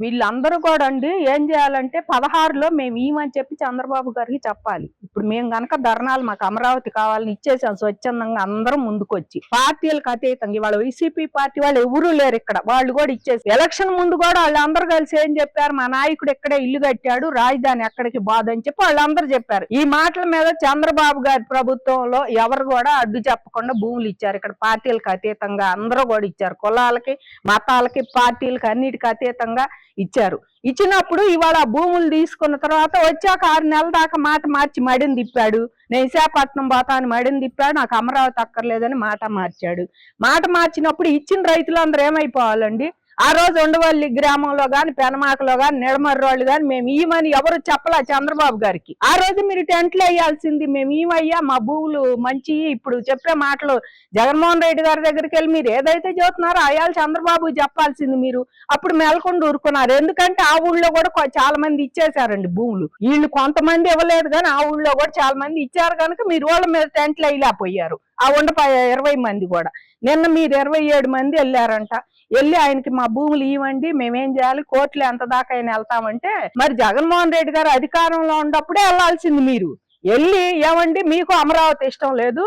వీళ్ళందరూ కూడా అండి ఏం చేయాలంటే 16లో మేము ఇవ్వమని చెప్పి చంద్రబాబు గారికి చెప్పాలి. ఇప్పుడు మేము గనక ధర్నాలు మాకు అమరావతి కావాలని ఇచ్చేసాం స్వచ్ఛందంగా అందరం ముందుకొచ్చి పార్టీలకు అతీతంగా. ఇవాళ వైసీపీ పార్టీ వాళ్ళు ఎవరూ లేరు ఇక్కడ, వాళ్ళు కూడా ఇచ్చేసి ఎలక్షన్ ముందు కూడా వాళ్ళందరూ కలిసి ఏం చెప్పారు, మా నాయకుడు ఇక్కడే ఇల్లు కట్టాడు రాజధాని ఎక్కడికి బాదని చెప్పి వాళ్ళందరూ చెప్పారు. ఈ మాటల మీద చంద్రబాబు గారి ప్రభుత్వంలో ఎవరు కూడా అడ్డు చెప్పకుండా భూములు ఇచ్చారు. ఇక్కడ పార్టీలకు అతీతంగా అందరూ కూడా ఇచ్చారు, కులాలకి మతాలకి పార్టీలకి అన్నిటికి అతీతంగా ఇచ్చారు. ఇచ్చినప్పుడు ఇవాళ భూములు తీసుకున్న తర్వాత వచ్చాక 6 నెలల దాకా మాట మార్చి మడిని తిప్పాడు. నేను విశాఖపట్నం పోతాను మడిని తిప్పాడు, నాకు అమరావతి అక్కర్లేదని మాట మార్చాడు. మాట మార్చినప్పుడు ఇచ్చిన రైతులందరూ ఏమైపోవాలండి? ఆ రోజు ఉండవల్లి గ్రామంలో గాని పెనమాకలో గాని నిడమర్రోళ్ళు గాని మేము ఇవ్వమని ఎవరు చెప్పలా చంద్రబాబు గారికి. ఆ రోజు మీరు టెంట్లు వేయాల్సింది, మేము ఇవయ్యా మా భూములు మంచి. ఇప్పుడు చెప్పే మాటలు జగన్మోహన్ రెడ్డి గారి దగ్గరికి వెళ్ళి మీరు ఏదైతే చెబుతున్నారో అయ్యాలు చంద్రబాబు చెప్పాల్సింది మీరు. అప్పుడు మేల్కొండ ఊరుకున్నారు, ఎందుకంటే ఆ ఊళ్ళో కూడా చాలా మంది ఇచ్చేసారండి భూములు. వీళ్ళు కొంతమంది ఇవ్వలేదు కానీ ఆ ఊళ్ళో కూడా చాలా మంది ఇచ్చారు కనుక మీరు వాళ్ళ మీద టెంట్లు వేయలేకపోయారు. ఆ 20 మంది కూడా. నిన్న మీరు 27 మంది వెళ్ళారంట. వెళ్ళి ఆయనకి మా భూములు ఇవ్వండి, మేమేం చేయాలి, కోర్టులు ఎంత దాకా అయినా వెళ్తామంటే మరి జగన్మోహన్ రెడ్డి గారు అధికారంలో ఉన్నప్పుడే వెళ్ళాల్సింది మీరు. వెళ్ళి ఏమండి మీకు అమరావతి ఇష్టం లేదు,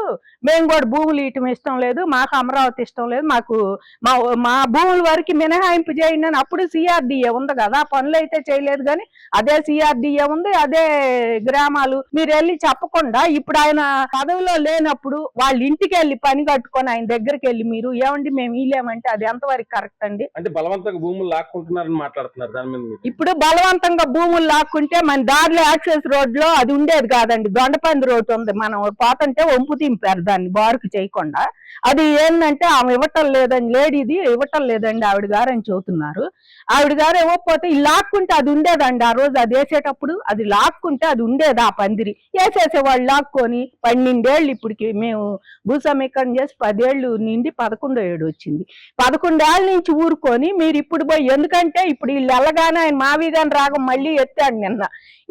మేము కూడా భూములు ఇయటం ఇష్టం లేదు, మాకు అమరావతి ఇష్టం లేదు, మాకు మా భూముల వరకు మినహాయింపు చేయండి అని. అప్పుడు సిఆర్డిఏ ఉంది కదా, పనులు అయితే చేయలేదు కానీ అదే సిఆర్డిఏ ఉంది, అదే గ్రామాలు. మీరు వెళ్ళి చెప్పకుండా ఇప్పుడు ఆయన పదవిలో లేనప్పుడు వాళ్ళ ఇంటికి వెళ్ళి పని కట్టుకొని ఆయన దగ్గరికి వెళ్ళి మీరు ఏమండి మేము ఇలేమంటే అది ఎంతవరకు కరెక్ట్ అండి? అంటే బలవంతంగా భూములు లాక్కుంటున్నారని మాట్లాడుతున్నారు దాని మీద. ఇప్పుడు బలవంతంగా భూములు లాక్కుంటే మన దారిలో యాక్సెస్ రోడ్ లో అది ఉండేది కాదండి, దొండపంది రోడ్డు ఉంది, మనం పోతుంటే వంపు తింపారు దాన్ని బారుకు చేయకుండా. అది ఏంటంటే ఆమె ఇవ్వటం లేదని, లేడీది ఇవ్వటం లేదండి ఆవిడ గారు అని చెబుతున్నారు. ఆవిడ గారు ఇవ్వకపోతే ఈ లాక్కుంటే అది ఉండేదండి. ఆ రోజు అది వేసేటప్పుడు అది లాక్కుంటే అది ఉండేది. ఆ పందిరి వేసేసేవాళ్ళు లాక్కొని 12 ఏళ్ళు ఇప్పటికి మేము భూ సమీకరణ చేసి 10 ఏళ్ళు నిండి 11వ ఏడు వచ్చింది. 11 ఏళ్ళ నుంచి ఊరుకొని మీరు ఇప్పుడు పోయి, ఎందుకంటే ఇప్పుడు వీళ్ళు వెళ్ళగానే ఆయన మావిగాని రాగం మళ్ళీ ఎత్తాడు నిన్న.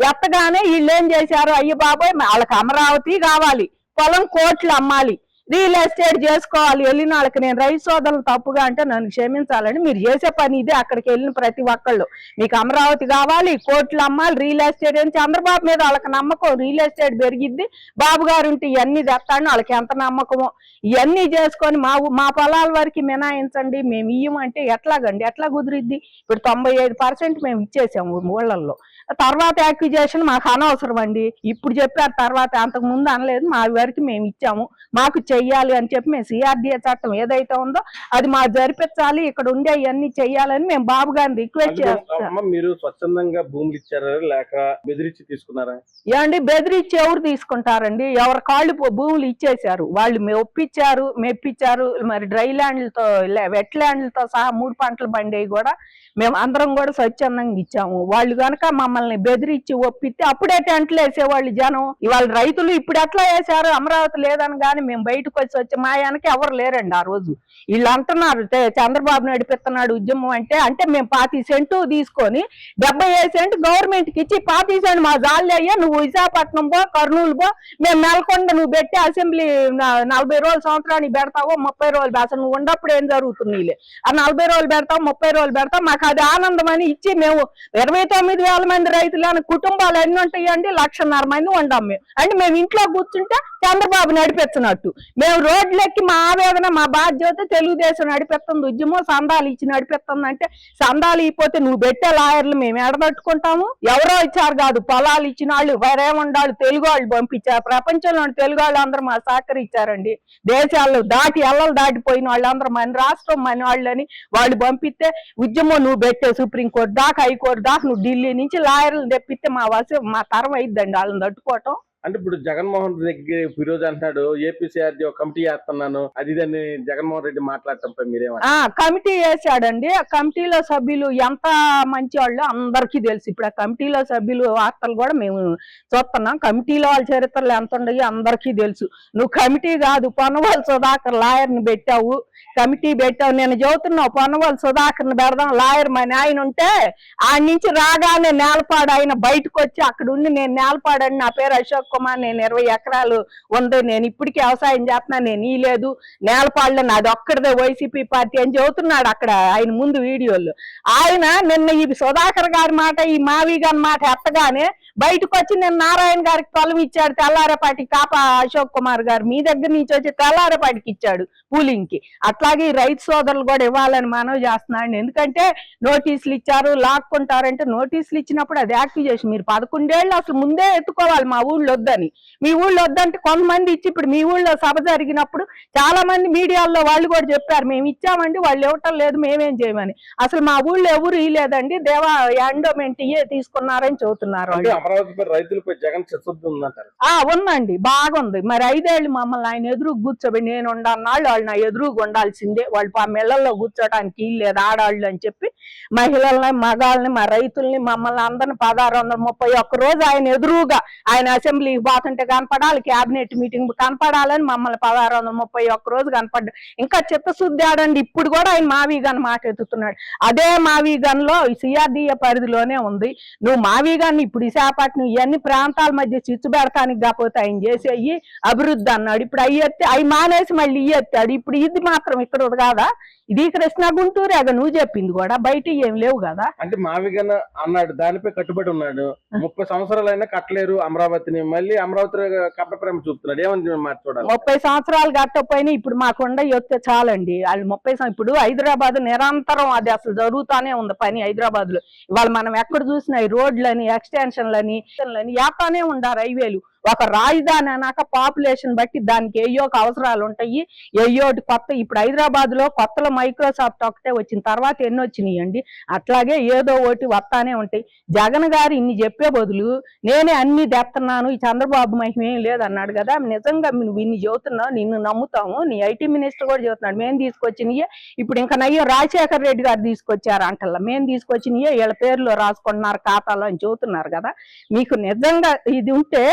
ఎత్తగానే వీళ్ళు ఏం చేశారు, అయ్య బాబాయ్ వాళ్ళకి అమరావతి కావాలి, పొలం కోట్లు అమ్మాలి, రియల్ ఎస్టేట్ చేసుకోవాలి వెళ్ళిన వాళ్ళకి. నేను రైతు సోదరులు తప్పుగా అంటే నన్ను క్షమించాలని, మీరు చేసే పని ఇదే. అక్కడికి వెళ్ళిన ప్రతి ఒక్కళ్ళు మీకు అమరావతి కావాలి, కోట్లు అమ్మాలి, రియల్ ఎస్టేట్ అని. చంద్రబాబు మీద వాళ్ళకి నమ్మకం, రియల్ ఎస్టేట్ పెరిగిద్ది, బాబు గారు ఉంటే ఇవన్నీ తెస్తాను వాళ్ళకి ఎంత నమ్మకమో. ఇవన్నీ చేసుకొని మా పొలాల వరకు మినాయించండి మేము ఇయ్యమంటే ఎట్లాగండి, ఎట్లా కుదిరిద్ది? ఇప్పుడు 95% మేము ఇచ్చేసాము ఊళ్ళల్లో. తర్వాత యాక్విజేషన్ మాకు అనవసరం అండి, ఇప్పుడు చెప్పారు తర్వాత, అంతకు ముందు అనలేదు. మా వరకు మేము ఇచ్చాము, మాకు చెయ్యాలి అని చెప్పి మేము సిఆర్డిఏ చట్టం ఏదైతే ఉందో అది మాకు జరిపించాలి, ఇక్కడ ఉండే ఇవన్నీ చెయ్యాలని మేము బాబు గారిని రిక్వెస్ట్ చేస్తాం. మీరు స్వచ్ఛందంగా భూములు ఇచ్చారా లేక బెదిరించి తీసుకున్నారా? ఏమండి బెదిరించి ఎవరు తీసుకుంటారండి? ఎవరి కాళ్ళు భూములు ఇచ్చేశారు వాళ్ళు, ఒప్పించారు మెప్పించారు. మరి డ్రై ల్యాండ్లతో వెట్ ల్యాండ్లతో సహా 3 పంటలు పండేవి కూడా మేము అందరం కూడా స్వచ్ఛందంగా ఇచ్చాము. వాళ్ళు కనుక మమ్మల్ని బెదిరించి ఒప్పిస్తే అప్పుడే టెంట్లు వేసేవాళ్ళు జనం. ఇవాళ రైతులు ఇప్పుడు ఎట్లా వేశారు, అమరావతి లేదని కానీ మేము బయటకు వచ్చి మా వెనక ఎవరు లేరండి. ఆ రోజు వీళ్ళు అంటున్నారు చంద్రబాబు నడిపిస్తున్నాడు ఉద్యమం అంటే మేము 25 సెంటు తీసుకొని 75 సెంటు గవర్నమెంట్ కి ఇచ్చి 25 సెంటు మా జాలి అయ్యా, నువ్వు విశాఖపట్నం పో, కర్నూలు పో, మేము నెలకొండ నువ్వు పెట్టి అసెంబ్లీ 40 రోజుల సంవత్సరానికి పెడతావో 30 రోజులు అసలు నువ్వు ఉన్నప్పుడు ఏం జరుగుతుంది? ఆ 40 రోజులు పెడతావు 30 రోజులు పెడతావు, మాకు అది ఆనందం అని ఇచ్చి మేము 29,000 మంది రైతులని కుటుంబాలు ఎన్ని ఉంటాయండి? 1,50,000 మంది ఉండాం మేము. అంటే మేము ఇంట్లో కూర్చుంటే చంద్రబాబు నడిపించినట్టు, మేము రోడ్లెక్కి మా ఆవేదన మా బాధ్యత తెలుగుదేశం నడిపిస్తుంది ఉద్యమం, సందాలు ఇచ్చి నడిపిస్తుంది. అంటే సందాలు ఇవ్వకపోతే నువ్వు పెట్టే లాయర్లు మేము ఎడబట్టుకుంటాము? ఎవరో ఇచ్చారు కాదు, పొలాలు ఇచ్చిన వాళ్ళు వేరేమండాళ్ళు తెలుగు వాళ్ళు పంపించారు. ప్రపంచంలోని తెలుగు వాళ్ళు అందరూ మా సహకరించారండి. దేశాలు దాటి ఎల్లలు దాటిపోయిన వాళ్ళందరూ మన రాష్ట్రం మన వాళ్ళని వాళ్ళు పంపిస్తే ఉద్యమం నువ్వు పెట్టే సుప్రీంకోర్టు దాకా హైకోర్టు దాకా నువ్వు ఢిల్లీ నుంచి లాయర్లు తెప్పిస్తే మా తరం అయిద్దండి వాళ్ళని తట్టుకోవటం. అంటే ఇప్పుడు జగన్మోహన్ రెడ్డి ఈరోజు అంటున్నాడు ఏపీసీఆర్డీ ఒక కమిటీ వేస్తున్నాను అది ఇదని జగన్మోహన్ రెడ్డి మాట్లాడటంపై మీరేమంటారు? కమిటీ వేసాడండి. ఆ కమిటీలో సభ్యులు ఎంత మంచి వాళ్ళు అందరికీ తెలుసు. ఇప్పుడు ఆ కమిటీలో సభ్యులు వార్తలు కూడా మేము చూస్తున్నాం. కమిటీలో వాళ్ళ చరిత్రలు ఎంత ఉండవు అందరికీ తెలుసు. నువ్వు కమిటీ కాదు, పొన్నవాళ్ళు సుధాకర్ లాయర్ని పెట్టావు, కమిటీ పెట్టావు. నేను చెబుతున్నావు పొన్నవాళ్ళు సుధాకర్ని పెడదాం లాయర్ మన ఆయన ఉంటే ఆ నుంచి రాగానే నేలపాడు ఆయన బయటకు వచ్చి అక్కడ ఉండి నేను నేలపాడని నా పేరు అశోక్ అశోక్ కుమార్ నేను 20 ఎకరాలు ఉంది, నేను ఇప్పటికీ వ్యవసాయం చేస్తున్నా, నేను ఈ లేదు నేలపాళ్ళు నాది ఒక్కడిదే వైసీపీ పార్టీ అని చెబుతున్నాడు అక్కడ ఆయన ముందు వీడియోలు. ఆయన నిన్న ఈ సుధాకర్ గారి మాట ఈ మావి గారి మాట ఎత్తగానే బయటకు వచ్చి నేను నారాయణ గారికి పొలం ఇచ్చాడు తెల్లారేపాటికి కాపా అశోక్ కుమార్ గారు మీ దగ్గర నుంచి వచ్చి తెల్లారేపాటికి ఇచ్చాడు పూలింగ్ కి. అట్లాగే రైతు సోదరులు కూడా ఇవ్వాలని మనవి చేస్తున్నాడు. ఎందుకంటే నోటీసులు ఇచ్చారు లాక్కుంటారంటే నోటీసులు ఇచ్చినప్పుడు అది యాక్టివ్ చేసి మీరు 11 ఏళ్ళు అసలు ముందే ఎత్తుకోవాలి మా ఊళ్ళో వద్దని. మీ ఊళ్ళో వద్దంటే కొంతమంది ఇచ్చి ఇప్పుడు మీ ఊళ్ళో సభ జరిగినప్పుడు చాలా మంది మీడియాల్లో వాళ్ళు కూడా చెప్పారు మేము ఇచ్చామండి వాళ్ళు ఇవ్వటం లేదు మేమేం చేయమని. అసలు మా ఊళ్ళో ఎవరు ఇలేదండి దేవా ఎండోమెంట్ ఇయే తీసుకున్నారని చెబుతున్నారు వాళ్ళు. రైతులపై జగన్ చిత్తశుద్ధి ఉందంటారు. ఉందండి బాగుంది. మరి 5 ఏళ్ళు మమ్మల్ని ఆయన ఎదురు కూర్చోబెట్టి నేను ఉండన్నాళ్ళు వాళ్ళు నా ఎదురుగా ఉండాల్సిందే, వాళ్ళు ఆ మెళ్ళల్లో కూర్చోడానికి ఇల్లేదు ఆడాళ్ళు అని చెప్పి మహిళల్ని మగాళ్ళని మా రైతుల్ని మమ్మల్ని అందరిని 1631 రోజు ఆయన ఎదురుగా ఆయన అసెంబ్లీకి పోతుంటే కనపడాలి, క్యాబినెట్ మీటింగ్ కనపడాలని మమ్మల్ని 1631 రోజు కనపడ్డా. ఇంకా చిత్తశుద్ధి ఆడండి. ఇప్పుడు కూడా ఆయన మావీగన్ మాట ఎత్తుతున్నాడు. అదే మావీగన్ లో సిఆర్డీఏ పరిధిలోనే ఉంది. నువ్వు మావీగన్ ఇప్పుడు విశాఖపట్నం ఇవన్నీ ప్రాంతాల మధ్య చిచ్చు పెడతానికి కాకపోతే ఆయన చేసేయి అభివృద్ధి అన్నాడు. ఇప్పుడు అవి మానేసి మళ్ళీ ఎత్తాడు. ఇప్పుడు ఇది మాత్రం ఇక్కడ కాదా, ఇది కృష్ణా గుంటూరు అగ నువ్వు చెప్పింది కూడా బయట ఏం లేవు కదా. అంటే మావిగన్ అన్నాడు దానిపై కట్టుబడి ఉన్నాడు. 30 సంవత్సరాలైనా కట్టలేరు అమరావతిని, మళ్ళీ అమరావతి కట్ట ప్రేమ చూపుతున్నాడు. ఏమని మార్చుకోవడానికి 30 సంవత్సరాలు కట్టకపోయినా ఇప్పుడు మాకుండా వస్తే చాలండి. వాళ్ళు 30 ఇప్పుడు హైదరాబాద్ నిరంతరం అది అసలు జరుగుతానే ఉంది పని హైదరాబాద్ లో. ఇవాళ మనం ఎక్కడ చూసినా ఈ రోడ్లని ఎక్స్టెన్షన్లని ఏతానే ఉండారు హైవేలు. ఒక రాజధాని అన్నాక పాపులేషన్ బట్టి దానికి ఏయోక అవసరాలు ఉంటాయి. ఏయోటి కొత్త ఇప్పుడు హైదరాబాద్ లో కొత్తలో మైక్రోసాఫ్ట్ ఒకటే వచ్చిన తర్వాత ఎన్ని వచ్చినాయి అండి. అట్లాగే ఏదో ఒకటి వస్తానే ఉంటాయి. జగన్ గారు ఇన్ని చెప్పే బదులు నేనే అన్ని తెస్తున్నాను ఈ చంద్రబాబు మహిమ ఏం లేదన్నాడు కదా. నిజంగా నువ్వు ఇన్ని చెబుతున్నావు నిన్ను నమ్ముతాము. నీ ఐటీ మినిస్టర్ కూడా చెబుతున్నాడు మేము తీసుకొచ్చినయే. ఇప్పుడు ఇంకా నయ్యో రాజశేఖర్ రెడ్డి గారు తీసుకొచ్చారు అంటల్లా మేము తీసుకొచ్చినయే వీళ్ళ పేర్లో రాసుకుంటున్నారు ఖాతాలో అని చెబుతున్నారు కదా. మీకు నిజంగా ఇది ఉంటే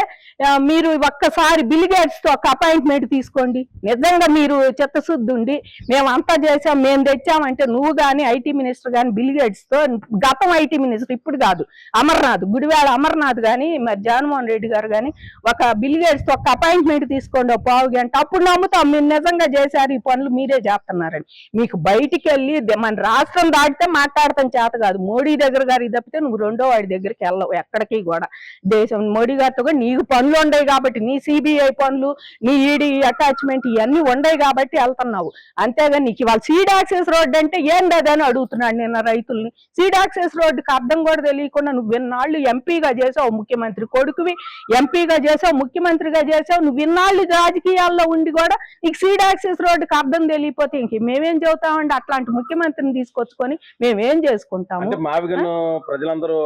మీరు ఒక్కసారి బిల్ గేట్స్ తో ఒక అపాయింట్మెంట్ తీసుకోండి. నిజంగా మీరు చిత్తశుద్ధి ఉండి మేము అంతా చేసాం మేము తెచ్చామంటే నువ్వు గాని ఐటీ మినిస్టర్ గాని బిల్ గేట్స్ తో గతం ఐటీ మినిస్టర్ ఇప్పుడు కాదు అమర్నాథ్ గుడివాడ అమర్నాథ్ గాని మరి జగన్మోహన్ రెడ్డి గారు గాని ఒక బిల్ గేట్స్ తో ఒక అపాయింట్మెంట్ తీసుకోండి 1/4 గంట. అప్పుడు నమ్ముతాం మీరు నిజంగా చేశారు ఈ పనులు మీరే చేస్తున్నారని. మీకు బయటికి వెళ్ళి మన రాష్ట్రం దాటితే మాట్లాడతాం చేత కాదు. మోడీ దగ్గర గారికి తప్పితే నువ్వు రెండో వాడి దగ్గరికి వెళ్ళవు ఎక్కడికి కూడా. దేశం మోడీ గారితో కూడా నీకు పనులు ఉండవు కాబట్టి నీ సిబిఐ పనులు నీ ఈడీ అటాచ్మెంట్ ఇవన్నీ ఉండవు కాబట్టి వెళ్తున్నావు. అంతేగాని నీకు ఇవాళ సీడ్ యాక్సెస్ రోడ్ అంటే ఏందని అడుగుతున్నాడు నిన్న రైతుల్ని. సీడ్ యాక్సెస్ రోడ్డుకి అర్థం కూడా తెలియకుండా నువ్వు విన్నాళ్ళు ఎంపీగా చేసావు, ముఖ్యమంత్రి కొడుకువి ఎంపీగా చేసావు, ముఖ్యమంత్రిగా చేసావు. నువ్వు విన్నాళ్ళు రాజకీయాల్లో ఉండి కూడా నీకు సీడ్ యాక్సెస్ రోడ్డుకి అర్థం తెలియపోతే ఇంక మేమేం చెబుతామండి. అట్లాంటి ముఖ్యమంత్రిని తీసుకొచ్చుకొని మేమేం చేసుకుంటాము. మావిగన్ ప్రజలందరూ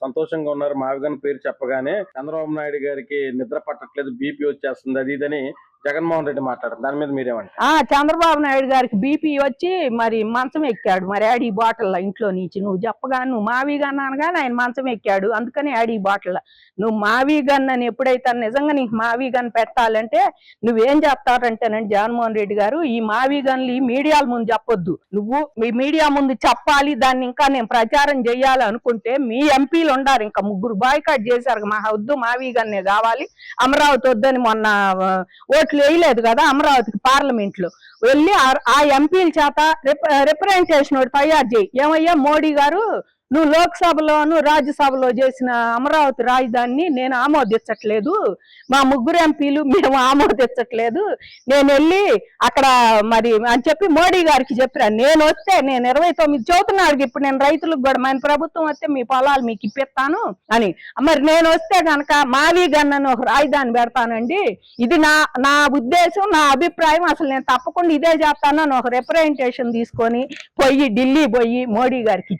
సంతోషంగా ఉన్నారు. మావిగన్ పేరు చెప్పగానే చంద్రబాబు నాయుడు గారికి నిద్ర పట్టట్లేదు, బీపీ వచ్చేస్తుంది అది ఇదని జగన్మోహన్ రెడ్డి మాట్లాడారు. దాని మీద మీరేమంటారు? చంద్రబాబు నాయుడు గారికి బీపీ వచ్చి మరి మంచం ఎక్కాడు. మరి యాడీ బాటిల్ ఇంట్లో నుంచి నువ్వు చెప్పగా నువ్వు మావీగన్ అనగానే ఆయన మంచం ఎక్కాడు. అందుకని యాడీ బాటిల్ నువ్వు మావీగన్ అని ఎప్పుడైతే నిజంగా నీకు మావీగన్ పెట్టాలంటే నువ్వేం చెప్తారంటేనండి జగన్మోహన్ రెడ్డి గారు ఈ మావీగన్లు ఈ మీడియాల ముందు చెప్పొద్దు. నువ్వు మీ మీడియా ముందు చెప్పాలి. దాన్ని ఇంకా నేను ప్రచారం చేయాలి అనుకుంటే మీ ఎంపీలు ఉండారు. ఇంకా 3 బాయ్కాట్ చేశారు. మా వద్దు మావీగన్నే కావాలి అమరావతి వద్దని మొన్న ఓట్లు వేయలేదు కదా అమరావతికి పార్లమెంట్ లో వెళ్ళి ఆ ఎంపీల చేత రిప్రజెంటేషన్ ఒకటి తయారు చేయి. ఏమయ్యా మోడీ గారు నువ్వు లోక్సభలోను రాజ్యసభలో చేసిన అమరావతి రాజధానిని నేను ఆమోదించట్లేదు, మా 3 ఎంపీలు మేము ఆమోదించట్లేదు, నేను వెళ్ళి అక్కడ మరి అని చెప్పి మోడీ గారికి చెప్పాను. నేను వస్తే నేను 29 చదువుతున్నాడు ఇప్పుడు నేను రైతులకు కూడా మన ప్రభుత్వం వస్తే మీ పొలాలు మీకు ఇప్పిస్తాను అని. మరి నేను వస్తే కనుక మావీగన్ అని ఒక రాజధాని పెడతానండి. ఇది నా ఉద్దేశం నా అభిప్రాయం. అసలు నేను తప్పకుండా ఇదే చేస్తాను అని ఒక రిప్రజెంటేషన్ తీసుకొని ఢిల్లీ పోయి మోడీ గారికి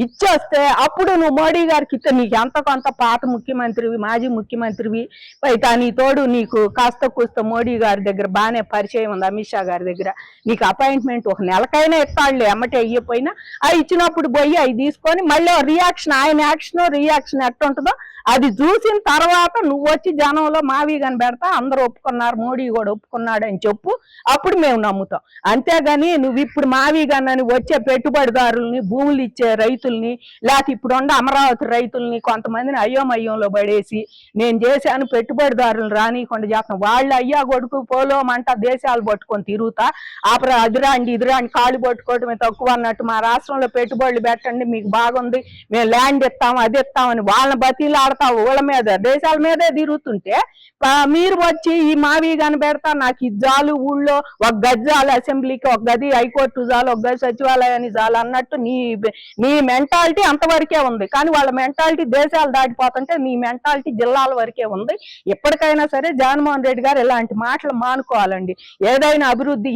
ఇచ్చేస్తే అప్పుడు నువ్వు మోడీ గారికి ఇస్తే నీకు ఎంత కొంత పాత ముఖ్యమంత్రివి మాజీ ముఖ్యమంత్రివి అయితే నీ తోడు నీకు కాస్త కూస్త మోడీ గారి దగ్గర బాగానే పరిచయం ఉంది, అమిత్ షా గారి దగ్గర నీకు అపాయింట్మెంట్ 1 నెలకైనా ఇస్తాడులే ఎమ్మటే అయ్యిపోయినా. అవి ఇచ్చినప్పుడు పోయి అవి తీసుకొని మళ్ళీ రియాక్షన్ ఆయన యాక్షన్ రియాక్షన్ ఎట్టుంటుందో అది చూసిన తర్వాత నువ్వు వచ్చి జనంలో మావి కనిపెడతా అందరూ ఒప్పుకున్నారు, మోడీ కూడా ఒప్పుకున్నాడు అని చెప్పు, అప్పుడు మేము నమ్ముతాం. అంతేగాని నువ్వు ఇప్పుడు మావి అని వచ్చే పెట్టుబడిదారుల్ని, భూములు ఇచ్చే రైతుల్ని, లేకపోతే ఇప్పుడు ఉండే అమరావతి రైతుల్ని కొంతమందిని అయోమయంలో పడేసి నేను చేశాను పెట్టుబడిదారులు రానియకుండా చేస్తాను. వాళ్ళు అయ్యా కొడుకు పోలోమంట దేశాలు పట్టుకొని తిరుగుతా అదిరాండి ఇదిరాండి కాళ్ళు పట్టుకోవటమే తక్కువ అన్నట్టు మా రాష్ట్రంలో పెట్టుబడులు పెట్టండి మీకు బాగుంది మేము ల్యాండ్ ఇస్తాం అది ఇస్తామని వాళ్ళని బతీలు ఆడతావు, ఊళ్ళ మీద దేశాల మీదే తిరుగుతుంటే మీరు వచ్చి ఈ మావి గాని పెడతా నాకు ఇది జాలు, ఊళ్ళో ఒక గది జాలు, అసెంబ్లీకి ఒక గది, హైకోర్టు జాలు, ఒక గది సచివాలయాన్ని జాలు అన్నట్టు నీ మెంటాలిటీ అంతవరకే ఉంది. కానీ వాళ్ళ మెంటాలిటీ దేశాలు దాటిపోతుంటే నీ మెంటాలిటీ జిల్లాల వరకే ఉంది. ఎప్పటికైనా సరే జగన్మోహన్ రెడ్డి గారు ఇలాంటి మాటలు మానుకోవాలండి. ఏదైనా అభివృద్ధి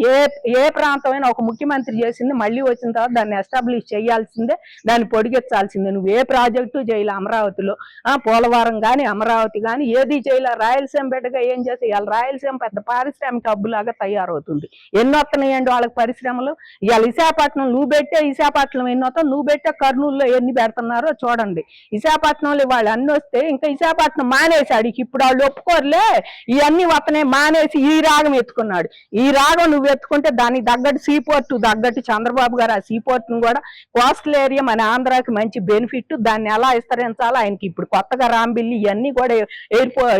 ఏ ప్రాంతమైనా ఒక ముఖ్యమంత్రి చేసింది మళ్ళీ వచ్చిన తర్వాత దాన్ని ఎస్టాబ్లిష్ చేయాల్సిందే, దాన్ని పొడిగించాల్సిందే. నువ్వు ఏ ప్రాజెక్టు చేయలే అమరావతిలో, పోలవరం గాని అమరావతి గాని ఏది చేయలే. రాయలసీమ బిడ్డగా ఏం చేస్తే ఇవాళ రాయలసీమ పెద్ద పారిశ్రామిక హబ్బు లాగా తయారవుతుంది. ఎన్ని వస్తున్నాయండి వాళ్ళకి పరిశ్రమలు. ఇవాళ విశాఖపట్నం నువ్వు పెట్టే విశాఖపట్నం ఎన్ని వస్తావు, నువ్వు పెట్టే కర్నూలులో ఎన్ని పెడుతున్నారో చూడండి. విశాఖపట్నంలో వాళ్ళు అన్ని వస్తే ఇంకా విశాఖపట్నం మానేశాడు. ఇప్పుడు వాళ్ళు ఒప్పుకోరులే ఇవన్నీ వస్తున్నాయి మానేసి ఈ రాగం ఎత్తుకున్నాడు. ఈ రాగం నువ్వు ఎత్తుకుంటే దానికి తగ్గట్టు సీపోర్ట్ తగ్గట్టు చంద్రబాబు గారు ఆ సీపోర్ట్ ను కూడా కోస్టల్ ఏరియా మన ఆంధ్రాకి మంచి బెనిఫిట్, దాన్ని ఎలా విస్తరించాలో ఆయనకి ఇప్పుడు కొత్తగా రాంబిల్లి ఇవన్నీ కూడా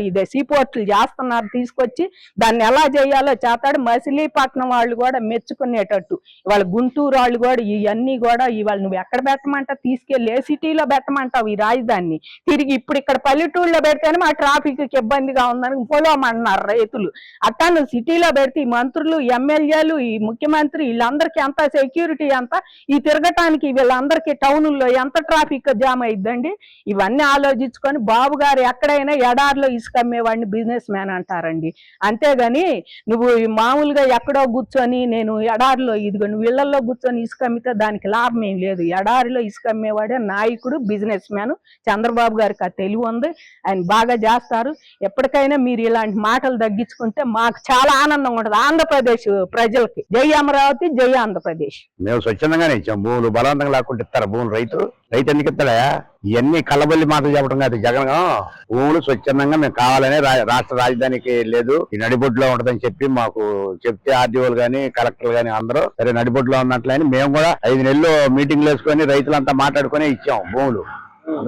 ఇదే సీపోర్ట్లు చేస్తున్నారు తీసుకొచ్చి, దాన్ని ఎలా చేయాలో చేస్తాడు. మచిలీపట్నం వాళ్ళు కూడా మెచ్చుకునేటట్టు ఇవాళ గుంటూరు వాళ్ళు కూడా ఇవన్నీ కూడా ఇవాళ నువ్వు ఎక్కడ పెట్టమంటావు తీసుకెళ్ళి ఏ సిటీలో పెట్టమంటావు ఈ రాజధానిని తిరిగి ఇప్పుడు ఇక్కడ పల్లెటూళ్ళలో పెడితేనే మా ట్రాఫిక్ కి ఇబ్బందిగా ఉందని పొలవమన్నారు రైతులు. అట్టా నువ్వు సిటీలో పెడితే ఈ మంత్రులు ఎమ్మెల్యేలు ఈ ముఖ్యమంత్రి వీళ్ళందరికీ ఎంత సెక్యూరిటీ ఎంత, ఈ తిరగటానికి వీళ్ళందరికీ టౌన్లో ఎంత ట్రాఫిక్ జామ్ అయిద్దండి. ఇవన్నీ ఆలోచించుకొని బాబు గారు ఎక్కడైనా ఎడారిలో ఇసుక అమ్మేవాడిని బిజినెస్ మ్యాన్ అంటారండి. అంతేగాని నువ్వు మామూలుగా ఎక్కడో కూర్చొని నేను ఎడారిలో ఇదిగో నువ్వు ఇళ్లలో కూర్చొని ఇసుక అమ్మితే దానికి లాభం ఏం లేదు. ఎడారిలో ఇసుక అమ్మేవాడే నాయకుడు బిజినెస్ మ్యాన్. చంద్రబాబు గారికి ఆ తెలివి ఉంది, ఆయన బాగా చేస్తారు. ఎప్పటికైనా మీరు ఇలాంటి మాటలు తగ్గించుకుంటే మాకు చాలా ఆనందంగా ఉంటుంది ఆంధ్రప్రదేశ్ ప్రజలకి. జై అమరావతి, జై ఆంధ్రప్రదేశ్. మేము స్వచ్ఛందంగానే ఇచ్చాం. భూములు బలవంతంగా లాక్కుంటే ఇస్తారా భూములు? రైతు ఎందుకు ఇస్తాడా? ఇవన్నీ కళ్ళబల్లి మాటలు చెప్పడం కాదు. జగన్ భూములు స్వచ్ఛందంగా మేము కావాలనే రాష్ట్ర రాజధానికి లేదు, ఈ నడిబొడ్డులో ఉంటదని చెప్పి మాకు చెప్తే ఆర్డీఓలు గాని కలెక్టర్లు గాని అందరూ సరే నడిబొడ్డులో ఉన్నట్లని మేము కూడా 5 నెలలు మీటింగ్లు వేసుకొని రైతులంతా మాట్లాడుకునే ఇచ్చాం భూములు.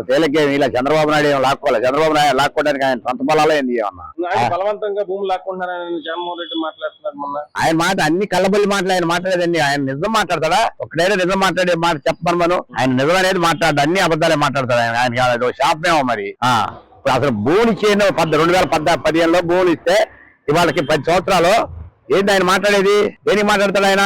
తేలికే ఇలా చంద్రబాబు నాయుడు ఏం లాక్కోవాలి. చంద్రబాబు నాయుడు లాక్కోవడానికి ఆయన సొంత బలాలే ఏంది ఏమన్నా బలవంతంగా భూములు లాక్కుంటున్నారని జగన్మోహన్ రెడ్డి మాట్లాడుతున్నారు. మొన్న ఆయన మాట అన్ని కళ్ళబల్లి మాటలు ఆయన మాట్లాడేదండి. ఆయన నిజం మాట్లాడతాడా? ఒకటైనా నిజం మాట్లాడే మాట చెప్పమని మనం. ఆయన నిజం అనేది మాట్లాడు, అన్ని అబద్ధాలే మాట్లాడతాడు ఆయన. ఆయన శాపమేమో మరి. అసలు భూములు ఇచ్చేయను 2015లో భూములు ఇస్తే ఇవాళకి 10 సంవత్సరాలు ఏంటి ఆయన మాట్లాడేది? దేనికి మాట్లాడతాడు ఆయన?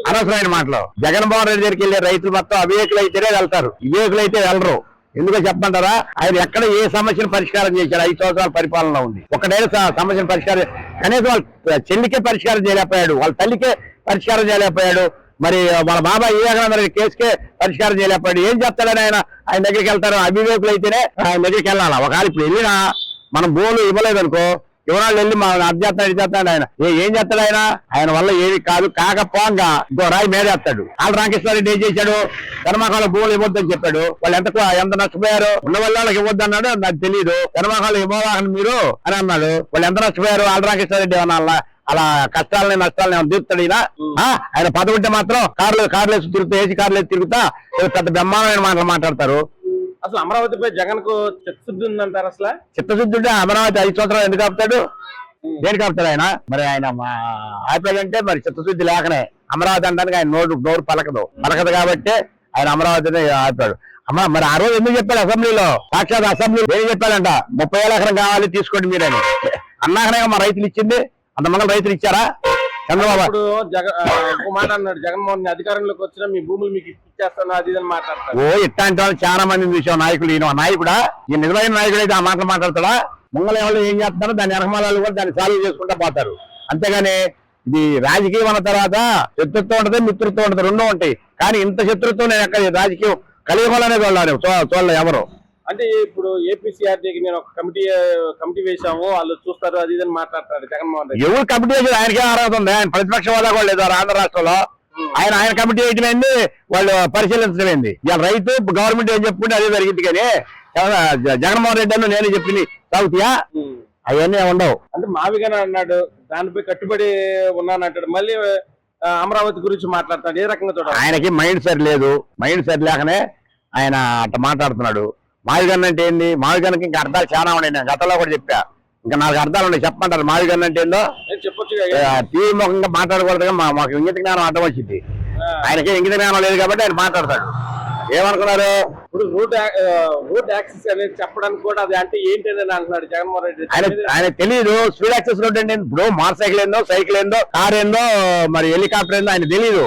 అనవసరమైన మాటలు. జగన్మోహన్ రెడ్డి దగ్గరికి వెళ్ళే రైతులు మొత్తం అవివేకులు అయితేనే వెళ్తారు, వివేకులు అయితే వెళ్ళరు. ఎందుకో చెప్పంటారా? ఆయన ఎక్కడ ఏ సమస్యను పరిష్కారం చేశాడు? 5 సంవత్సరాల పరిపాలన ఉంది. ఒకటైనా సమస్యను పరిష్కారం కనీసం వాళ్ళ చెల్లికే పరిష్కారం చేయలేకపోయాడు, వాళ్ళ తల్లికే పరిష్కారం చేయలేకపోయాడు, మరి వాళ్ళ బాబాయ్ వివేకానంద కేసుకే పరిష్కారం చేయలేకపోయాడు. ఏం చెప్తాడని ఆయన దగ్గరికి వెళ్తారు? అవివేకులు అయితేనే ఆయన దగ్గరికి వెళ్ళాలి. ఒకవేళ ఇప్పుడు వెళ్ళినా మనం భూములు ఇవ్వలేదనుకో, యువనాళ్ళు వెళ్ళి మా అది చేస్తాడు ఆయన. ఏం చేస్తాడు ఆయన? ఆయన వల్ల ఏది కాదు. కాకపోగా ఇంకో రాయి మేదేస్తాడు. ఆళ్ళ రామకృష్ణారెడ్డి ఏం చేశాడు? ధర్మాకాల భూములు ఇవ్వద్దని చెప్పాడు. వాళ్ళు ఎంత నష్టపోయారు? ఉన్న వాళ్ళకి ఇవ్వద్దు అన్నాడు, నాకు తెలియదు. ధర్మాకాలు ఇవ్వవాలని మీరు అని అన్నాడు. వాళ్ళు ఎంత నష్టపోయారు? ఆళ్ళ రామకృష్ణారెడ్డి ఏమన్నా అలా కష్టాలని నష్టాలని ఏమైనా తీరుతాడు ఈయన? ఆయన పదవి ఉంటే మాత్రం కార్లు వేసి తిరుగుతా, ఏసీ కార్లు వేసి తిరుగుతా పెద్ద బ్రహ్మాండమైన మాటలు మాట్లాడతారు. అసలు అమరావతిపై జగన్ కు చిత్తశుద్ధి ఉందంటారు? అసలు చిత్తశుద్ధి ఉంటే అమరావతి 5 సంవత్సరాలు ఎందుకు ఆపుతాడు? దేనికి ఆపుతాడు ఆయన? మరి ఆయన ఆపాడంటే మరి చిత్తశుద్ధి లేకనే. అమరావతి అంటానికి ఆయన నోరు పలకదు కాబట్టి ఆయన అమరావతిని ఆపాడు. మరి ఆ రోజు ఎందుకు చెప్పాడు అసెంబ్లీలో? సాక్షాత్ అసెంబ్లీ ఏం చెప్పాడంట? 30,000 ఎకరం కావాలి తీసుకోండి మీరని అన్నాకనే మా రైతులు ఇచ్చింది. అంతమంది రైతులు ఇచ్చారా? చంద్రబాబు మాట అన్నాడు, జగన్మోహన్ అధికారంలోకి వచ్చినా మీ భూములు మీకు ఇచ్చేస్తాను అది అని మాట్లాడతారు. ఇట్లాంటి వాళ్ళు చాలా మంది చూసాం నాయకులు. ఈయన నాయకుడా? ఈ నిజమైన నాయకుడు అయితే ఆ మాటలు మాట్లాడతాడా? ముంగల వాళ్ళు ఏం చేస్తారో దాని వెనకమాల కూడా దాన్ని సాల్వ్ చేసుకుంటూ పోతారు. అంతేగాని ఇది రాజకీయం అన్న తర్వాత శత్రుత్వం ఉంటది, మిత్రుత్వం ఉంటది, 2 ఉంటాయి. కానీ ఇంత శత్రుత్వం నేను ఎక్కడ రాజకీయం కలియుగంలోనే చూడలే ఎవరు. అంటే ఇప్పుడు ఏపీసీఆర్డీకి నేను ఒక కమిటీ వేసాము, వాళ్ళు చూస్తారు అది ఇదని మాట్లాడతారు జగన్మోహన్ రెడ్డి. ఎవరు కమిటీ వేసి ఆయనకే అర్హత ఉంది? ఆయన ప్రతిపక్ష హోదా కూడా లేదు ఆంధ్ర రాష్ట్రంలో. ఆయన కమిటీ వేయటమైంది, వాళ్ళు పరిశీలించడమైంది. ఇవాళ రైతు గవర్నమెంట్ ఏం చెప్పుకుంటే అదే జరిగింది. కానీ జగన్మోహన్ రెడ్డి అన్న నేను చెప్పింది సాగుతాయా? అవన్నీ ఉండవు. అంటే మావిగానే అన్నాడు, దానిపై కట్టుబడి ఉన్నానంటాడు. మళ్ళీ అమరావతి గురించి మాట్లాడతాడు. ఏ రకంగా చూడాలి? ఆయనకి మైండ్ సెట్ లేదు. మైండ్ సెట్ లేకనే ఆయన అట్లా మాట్లాడుతున్నాడు. మావిగన్న అంటే ఏంది? మావిగన్నకి ఇంకా అర్థాలు చాలా ఉన్నాయి. నేను గతంలో కూడా చెప్పా. ఇంకా 4 అర్థాలు ఉన్నాయి. చెప్పమంటారు మావిగన్న అంటే ఏందో? చెప్పొచ్చు. టీవీ ముఖంగా మాట్లాడకూడదుగా. మాకు ఇంగిత జ్ఞానం అర్థం వచ్చింది. ఆయనకి ఇంగిత జ్ఞానం లేదు కాబట్టి ఆయన మాట్లాడతాడు. ఏమనుకున్నారు? ఇప్పుడు రూట్ యాక్సెస్ అనేది చెప్పడానికి కూడా అది అంటే ఏంటి అని అంటున్నాడు జగన్మోహన్ రెడ్డి. ఆయన తెలియదు. స్పీడ్ యాక్సెస్ రోడ్ అంటే ఇప్పుడు మోటార్ సైకిల్ ఏందో, సైకిల్ ఏందో, కార్ ఏందో, మరి హెలికాప్టర్ ఏందో ఆయన తెలియదు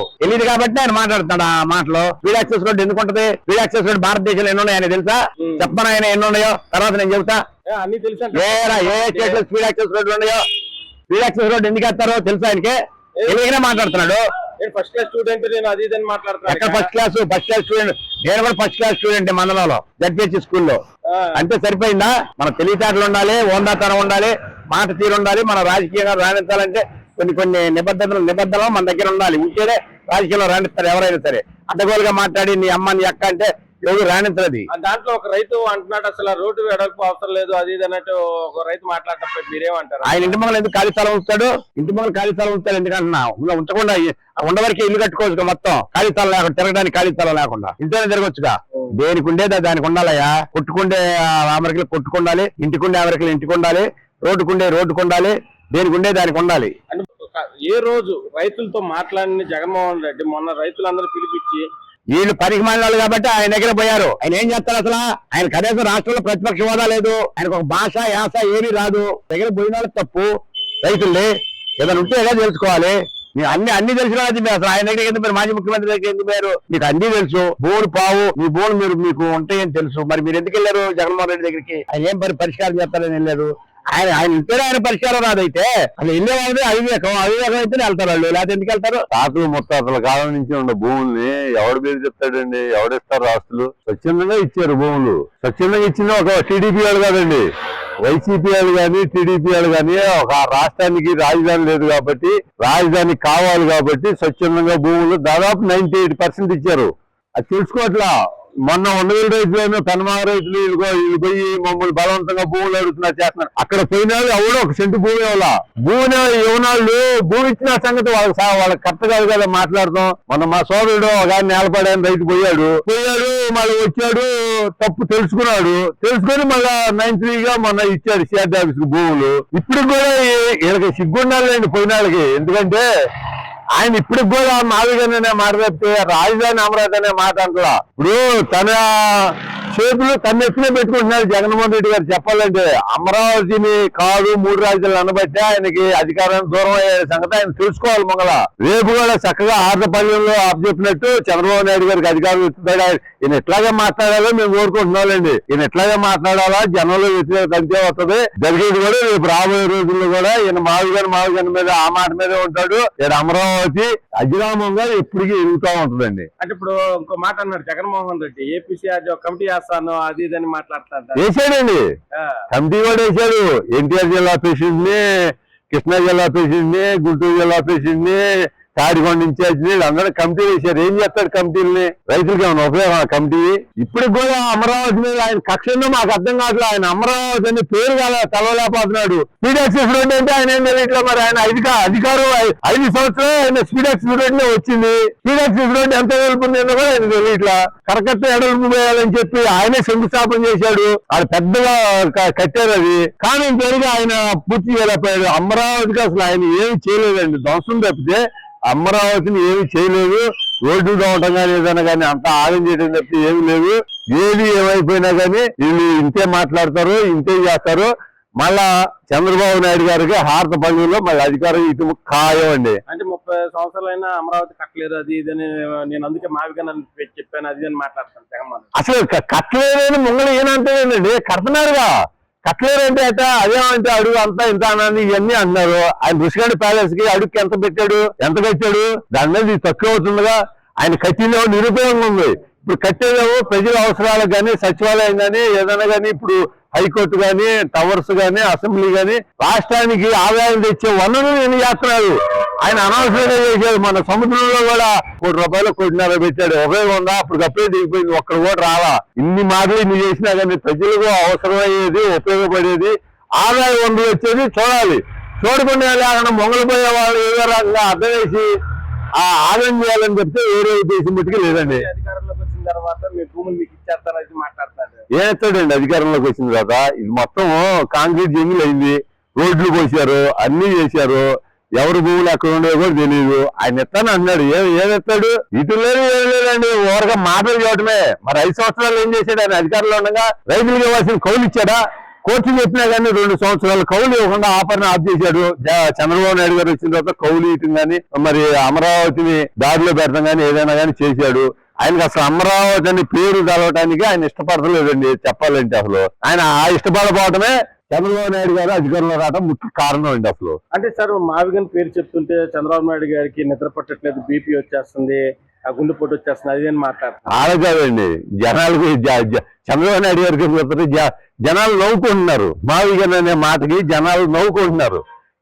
కాబట్టి ఆయన మాట్లాడుతున్నాడు ఆ మాటలో. స్పీడ్ యాక్సెస్ రోడ్ ఎందుకు ఉంటది? స్పీడ్ యాక్సెస్ రోడ్ భారతదేశంలో ఎన్ని ఉన్నాయి ఆయన తెలుసా? చెప్పను ఆయన ఎన్ని ఉన్నాయో తర్వాత నేను చెబుతా. అన్ని తెలుసా? ఏ స్పీడ్ యాక్సెస్ రోడ్లు ఉన్నాయో, స్పీడ్ యాక్సెస్ రోడ్ ఎందుకు వేస్తారో తెలుసా ఆయనకి? తెలియకనే మాట్లాడుతున్నాడు. ఫస్ట్ క్లాస్ స్టూడెంట్ నేను అది ఇదని మాట్లాడుతున్నాను. ఎక్కడ ఫస్ట్ క్లాస్ స్టూడెంట్? నేను కూడా ఫస్ట్ క్లాస్ స్టూడెంట్ మండలంలో జడ్పిహెచ్ స్కూల్లో. అంటే సరిపోయిందా? మన తెలివితేటలు ఉండాలి, ఓందాతనం ఉండాలి, మాట తీరు ఉండాలి. మన రాజకీయంగా రాణించాలంటే కొన్ని నిబద్ధనలు మన దగ్గర ఉండాలి. ఉంటేనే రాజకీయంలో రాణిస్తారు ఎవరైనా సరే. అడ్డగోలుగా మాట్లాడి నీ అమ్మ నీ అక్క అంటే ఎవరు రాణించదు. దాంట్లో ఒక రైతు అంటున్నాడు అసలు రోడ్డు వెడల్పు అవసరం లేదు అది ఇది అన్నట్టు ఒక రైతు మాట్లాడటం మీరేమంటారు? ఆయన ఇంటి మొక్కలు ఎందుకు ఖాళీ స్థలం ఉంచుతాడు? ఇంటి మొక్కలు ఖాళీ స్థలం ఉంచుతాడు ఎందుకంటున్నా? ఉంచకుండా ఉండవరకే ఇల్లు కట్టుకోవచ్చుగా. మొత్తం ఖాళీ స్థలం లేకుండా, తిరగడానికి ఖాళీ స్థలం లేకుండా ఇంట్లోనే తిరగొచ్చుగా. దేనికి ఉండేది దానికి ఉండాలయ్యా. కొట్టుకుండే అమెరికలు కొట్టుకుండాలి, ఇంటికుండే అమెరికలు ఇంటికి ఉండాలి, రోడ్డుకుండే రోడ్డుకు ఉండాలి, దేనికి ఉండే దానికి ఉండాలి. ఏ రోజు రైతులతో మాట్లాడిన జగన్మోహన్ రెడ్డి మొన్న రైతులందరూ పిలిపించి వీళ్ళు పనికి మాలినాళ్ళు కాబట్టి ఆయన దగ్గర పోయారు. ఆయన ఏం చేస్తారు అసలు? ఆయన కనీసం రాష్ట్రంలో ప్రతిపక్ష హోదా లేదు. ఆయనకు ఒక భాష యాస ఏమీ రాదు. దగ్గర పోయిన వాళ్ళు తప్పు రైతుల్ని. ఏదైనా ఉంటే ఏదో తెలుసుకోవాలి. మీరు అన్ని తెలిసిన మీరు అసలు ఆయన దగ్గర ఎందుకు మాజీ ముఖ్యమంత్రి దగ్గర ఎందుకు పోయారు? మీకు అన్ని తెలుసు. బోర్డు పావు మీ బోర్డు మీకు ఉంటాయని తెలుసు. మరి మీరు ఎందుకు వెళ్ళారు జగన్మోహన్ రెడ్డి దగ్గరికి? ఆయన ఏం పరిష్కారం చేస్తారని వెళ్ళారు. ఆయన ఇంటనే ఆయన పరిష్కారం రాదైతే అసలు వెళ్ళేవాళ్ళది అవివేకం అయితేనే వెళ్తారు వాళ్ళు. లేకపోతే ఎందుకు వెళ్తారు? తాతలు ముత్తాతల కాలం నుంచి ఉన్న భూముల్ని ఎవడి పేరు చెప్తాడండి? ఎవడిస్తారు? ఆస్తులు స్వచ్ఛందంగా ఇచ్చారు. భూములు స్వచ్ఛందంగా ఇచ్చింది ఒక టీడీపీ వాళ్ళు కాదండి, వైసీపీ వాళ్ళు కానీ టీడీపీ వాళ్ళు కానీ. ఒక రాష్ట్రానికి రాజధాని లేదు కాబట్టి, రాజధాని కావాలి కాబట్టి స్వచ్ఛందంగా భూములు దాదాపు 98% ఇచ్చారు. అది తెలుసుకోవట్లా. మొన్న 100,000 రైతులు పెనమాగ రైతులు వీళ్ళు పోయి మమ్మల్ని బలవంతంగా భూములు అడుగుతున్నారు, చేస్తున్నారు. అక్కడ పోయినాళ్ళు ఎవడో 1 సెంటు భూమి ఇవ్వాలా. భూమి ఇవ్వనాళ్ళు భూమి ఇచ్చిన సంగతి వాళ్ళకి కరెక్ట్ కాదు కదా మాట్లాడతాం. మొన్న మా సోదరుడు ఒక ఆయన నేలపడాయని రైతు పోయాడు, మళ్ళీ వచ్చాడు, తప్పు తెలుసుకొని మళ్ళా 93గా మొన్న ఇచ్చాడు సిఆర్డీ ఆఫీస్ కు భూములు. ఇప్పుడు కూడా వీళ్ళకి సిగ్గుండాలండి పోయినాళ్ళకి. ఎందుకంటే ఆయన ఇప్పటికి కూడా మావిగానే మాట్లాడితే రాజధాని అమరావతి అనే మాట అంటలా. ఇప్పుడు తన చేతులు తన ఎత్తునే పెట్టుకుంటున్నాడు జగన్మోహన్ రెడ్డి గారు. చెప్పాలంటే అమరావతిని కాదు 3 రాజధానులు అనబట్టే ఆయనకి అధికారానికి దూరం అయ్యే సంగతి ఆయన తెలుసుకోవాలి. మంగళ రేపు కూడా చక్కగా ఆర్ధపల్యంలో చెప్పినట్టు చంద్రబాబు నాయుడు గారికి అధికారం ఇస్తున్నాడు. ఈయన ఎట్లాగే మాట్లాడాలో మేము కోరుకుంటున్నాండి. ఈయన ఎట్లాగే మాట్లాడాలా, జనంలో వ్యతిరేకత అంతే వస్తుంది. జరిగేది కూడా రేపు రాబోయే రోజుల్లో కూడా ఈయన మావిగాని మీద ఆ మాట మీదే ఉంటాడు. ఈయన అమరావతి అజిరామంగా ఎప్పటికీ ఎదుగుతా ఉంటుందండి. అంటే ఇప్పుడు ఇంకో మాట అన్నాడు జగన్మోహన్ రెడ్డి, ఏపీసీఆర్ కమిటీ చేస్తాను అది ఇదని మాట్లాడతాడు. వేసాడండి, కమిటీ కూడా వేసాడు. ఎన్టీఆర్ జిల్లా ప్రెసిడెంట్ ని, కృష్ణా జిల్లా ప్రెసిడెంట్ ని, గుంటూరు జిల్లా ప్రెసిడెంట్ ని, తాడికొండ ఇన్ఛార్జి అందరూ కమిటీ వేశారు. ఏం చేస్తాడు కమిటీలని? రైతులకి ఏమైనా ఉపయోగం కమిటీ? ఇప్పుడు కూడా అమరావతి మీద ఆయన కక్షలో మాకు అర్థం కావట్లేదు. ఆయన అమరావతి అని పేరు తెలవలేకపోతున్నాడు. స్పీడ్ యాక్సెస్ రోడ్ అంటే ఆయన ఏం తెలియట్లేదు. మరి ఆయన అధికారం 5 సంవత్సరాలు ఆయన స్పీడ్ యాక్సెస్ రోడ్ వచ్చింది. స్పీడ్ యాక్సెస్ రోడ్ ఎంత వెలుపుందో కూడా ఆయన తెలియట్లా. కరకట్ట ఎడల్పు వేయాలని చెప్పి ఆయనే శంకుస్థాపన చేశాడు. అది పెద్దగా కట్టారు అది. కానీ ఇంతవరకు ఆయన పూర్తి చేయలేకపోయాడు. అమరావతికి అసలు ఆయన ఏమి చేయలేదండి. ధ్వంసం తప్పితే అమరావతిని ఏమి చేయలేదు. రోడ్డు రావటం కానీ ఏదైనా కానీ అంత ఆగం చేయడం తప్పితే ఏమి లేదు. ఏది ఏమైపోయినా కానీ వీళ్ళు ఇంతే మాట్లాడతారు, ఇంతే చేస్తారు. మళ్ళా చంద్రబాబు నాయుడు గారికి హారత పల్లెల్లో మళ్ళీ అధికారం ఇటు ఖాయం అండి. అంటే 30 సంవత్సరాలైనా అమరావతి కట్టలేదు అది ఇదని నేను అందుకే మావిగానే చెప్పాను అది అని మాట్లాడతాను జగన్మోహన్. అసలు కట్టలేదని ముంగలు ఏనంటేనండి, కడుతున్నారుగా. కట్టలేరంటే అట అదేమంటే అడుగు అంతా ఇంత అన్నది ఇవన్నీ అన్నారు. ఆయన ఋషిగడి ప్యాలెస్ కి అడుగుకి ఎంత కట్టాడు? దాని మీద తక్కువ అవుతుందిగా. ఆయన కట్టిన నిరుపయోగం ఉంది. ఇప్పుడు కట్టేదేమో ప్రజల అవసరాలకు కానీ సచివాలయం కానీ ఏదైనా కానీ ఇప్పుడు హైకోర్టు కానీ టవర్స్ కానీ అసెంబ్లీ కానీ రాష్ట్రానికి ఆదాయం తెచ్చే వనరులు ఎన్ని చేస్తున్నాడు. ఆయన అనవసరంగా చేశాడు. మన సముద్రంలో కూడా ₹1 కోటిన్నర పెట్టాడు. ఉపయోగం ఉందా? అప్పటికప్పుడే దిగిపోయింది. ఒక్కడు కూడా రాలా. ఇన్ని మాటలు ఇన్ని చేసినా కానీ ప్రజలకు అవసరమయ్యేది ఉపయోగపడేది ఆదాయ వనరులు వచ్చేది చూడాలి. చూడకుండా లేకుండా మొంగలిపోయే వాళ్ళు ఏదో రకంగా అర్థం చేసి ఆ ఆదాయం చేయాలని చెప్తే వేరే ఉద్దేశం మట్టుకు లేదండి. అధికారంలోకి వచ్చిన తర్వాత మీ భూములు మీకు ఇచ్చేస్తారని అయితే మాట్లాడతారు. ఏస్తాడండి అధికారంలోకి వచ్చిన తర్వాత? ఇది మొత్తం కాంక్రీట్ జంగిల్ అయింది, రోడ్లు పోసారు, అన్ని చేశారు. ఎవరు భూములు ఎక్కడ ఉండేవి కూడా తెలియదు. ఆయన ఎత్తాను అన్నాడు. ఏదెత్తాడు? ఇటు లేదు ఏం లేదండి, ఓరగా మాటలు చూడటమే. మరి 5 సంవత్సరాలు ఏం చేశాడు ఆయన అధికారంలో ఉండగా? రైతులకు ఇవ్వాల్సిన కౌలు ఇచ్చాడా? కోర్టు చెప్పినా కానీ 2 సంవత్సరాలు కౌలు ఇవ్వకుండా ఆఫర్ని ఆఫ్ చేశాడు. చంద్రబాబు నాయుడు గారు వచ్చిన తర్వాత కౌలు ఇయటం కానీ మరి అమరావతిని దారిలో పెడతాం కానీ ఏదైనా కానీ చేశాడు. ఆయనకి అసలు అమరావతి అని పేరు కలవటానికి ఆయన ఇష్టపడలేదండి చెప్పాలంటే. అసలు ఆయన ఇష్టపడపోవటమే చంద్రబాబు నాయుడు గారు అధికారంలో రావడం ముఖ్య కారణం అండి. అసలు అంటే సార్ మావిగన్ పేరు చెప్తుంటే చంద్రబాబు నాయుడు గారికి నిద్ర పట్టట్లేదు, బీపీ వచ్చేస్తుంది, ఆ గుండెపోటు వచ్చేస్తుంది, అది అని మాట్లాడతారు. ఆడకాదండి, జనాలకు చంద్రబాబు నాయుడు గారికి జనాలు నవ్వుకుంటున్నారు. మావిగన్ అనే మాటకి జనాలు నవ్వుకుంటున్నారు.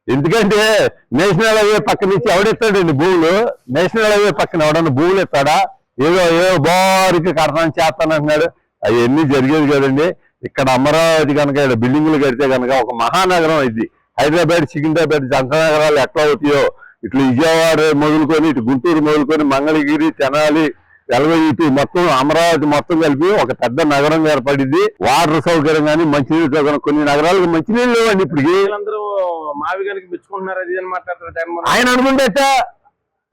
ఎందుకంటే నేషనల్ హైవే పక్కన నుంచి ఎవడెత్తాడండి భూములు? నేషనల్ హైవే పక్కన ఎవడన్నా భూములు ఎత్తాడా? ఏదో బారికి కడతాను చేస్తానంటున్నాడు. అవన్నీ జరిగేది కదండి. ఇక్కడ అమరావతి కనుక ఇక్కడ బిల్డింగులు కడితే కనుక ఒక మహానగరం అయింది. హైదరాబాద్, సికింద్రాబాద్ జంట నగరాలు ఎట్లా అవుతాయో ఇట్లా విజయవాడ మొదలుకొని ఇటు గుంటూరు మొదలుకొని మంగళగిరి, తెనాలి, ఎలవీటి మొత్తం అమరావతి మొత్తం కలిపి ఒక పెద్ద నగరం ఏర్పడింది. వాటర్ సౌకర్యం కానీ మంచినీళ్ళు సౌకర్యం, కొన్ని నగరాలకు మంచినీళ్ళు లేవండి ఇప్పటికి. వీళ్ళందరూ మావిగన్కి మెచ్చుకుంటున్నారు, అది అని మాట్లాడతారు. ఆయన అనుకుంటే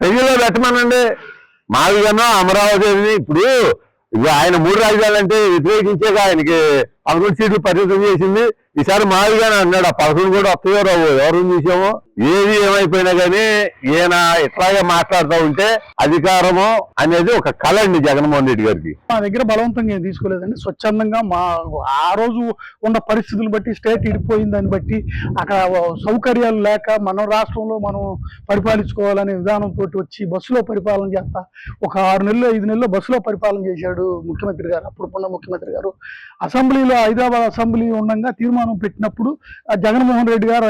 ప్రజల్లో పెట్టమనండి. మావిగనో అమరావతి ఇప్పుడు ఆయన 3 రాజధానులు అంటే వ్యతిరేకించేగా ఆయనకి 11 సీట్లు పరిమితం చేసింది. ఈసారి మావిగానే అన్నాడు. ఆ 11 కూడా వస్తాయో రావు, ఎవరు చూసామో. ఏది ఏమైపోయినా కానీ ఈయన ఇట్లాగే మాట్లాడుతూ ఉంటే అధికారము అనేది ఒక కళ అండి జగన్మోహన్ రెడ్డి గారికి. మా దగ్గర బలవంతంగా ఏం తీసుకోలేదండి. స్వచ్ఛందంగా ఆ రోజు ఉన్న పరిస్థితులు బట్టి, స్టేట్ ఇడిపోయిన దాన్ని బట్టి, అక్కడ సౌకర్యాలు లేక మన రాష్ట్రంలో మనం పరిపాలించుకోవాలనే విధానంతో వచ్చి బస్సులో పరిపాలన చేస్తా ఒక 6 నెలలు 5 నెలలు బస్సులో పరిపాలన చేశాడు ముఖ్యమంత్రి గారు. అప్పుడున్న ముఖ్యమంత్రి గారు అసెంబ్లీలో, హైదరాబాద్ అసెంబ్లీ ఉండగా తీర్మానం పెట్టినప్పుడు జగన్మోహన్ రెడ్డి గారు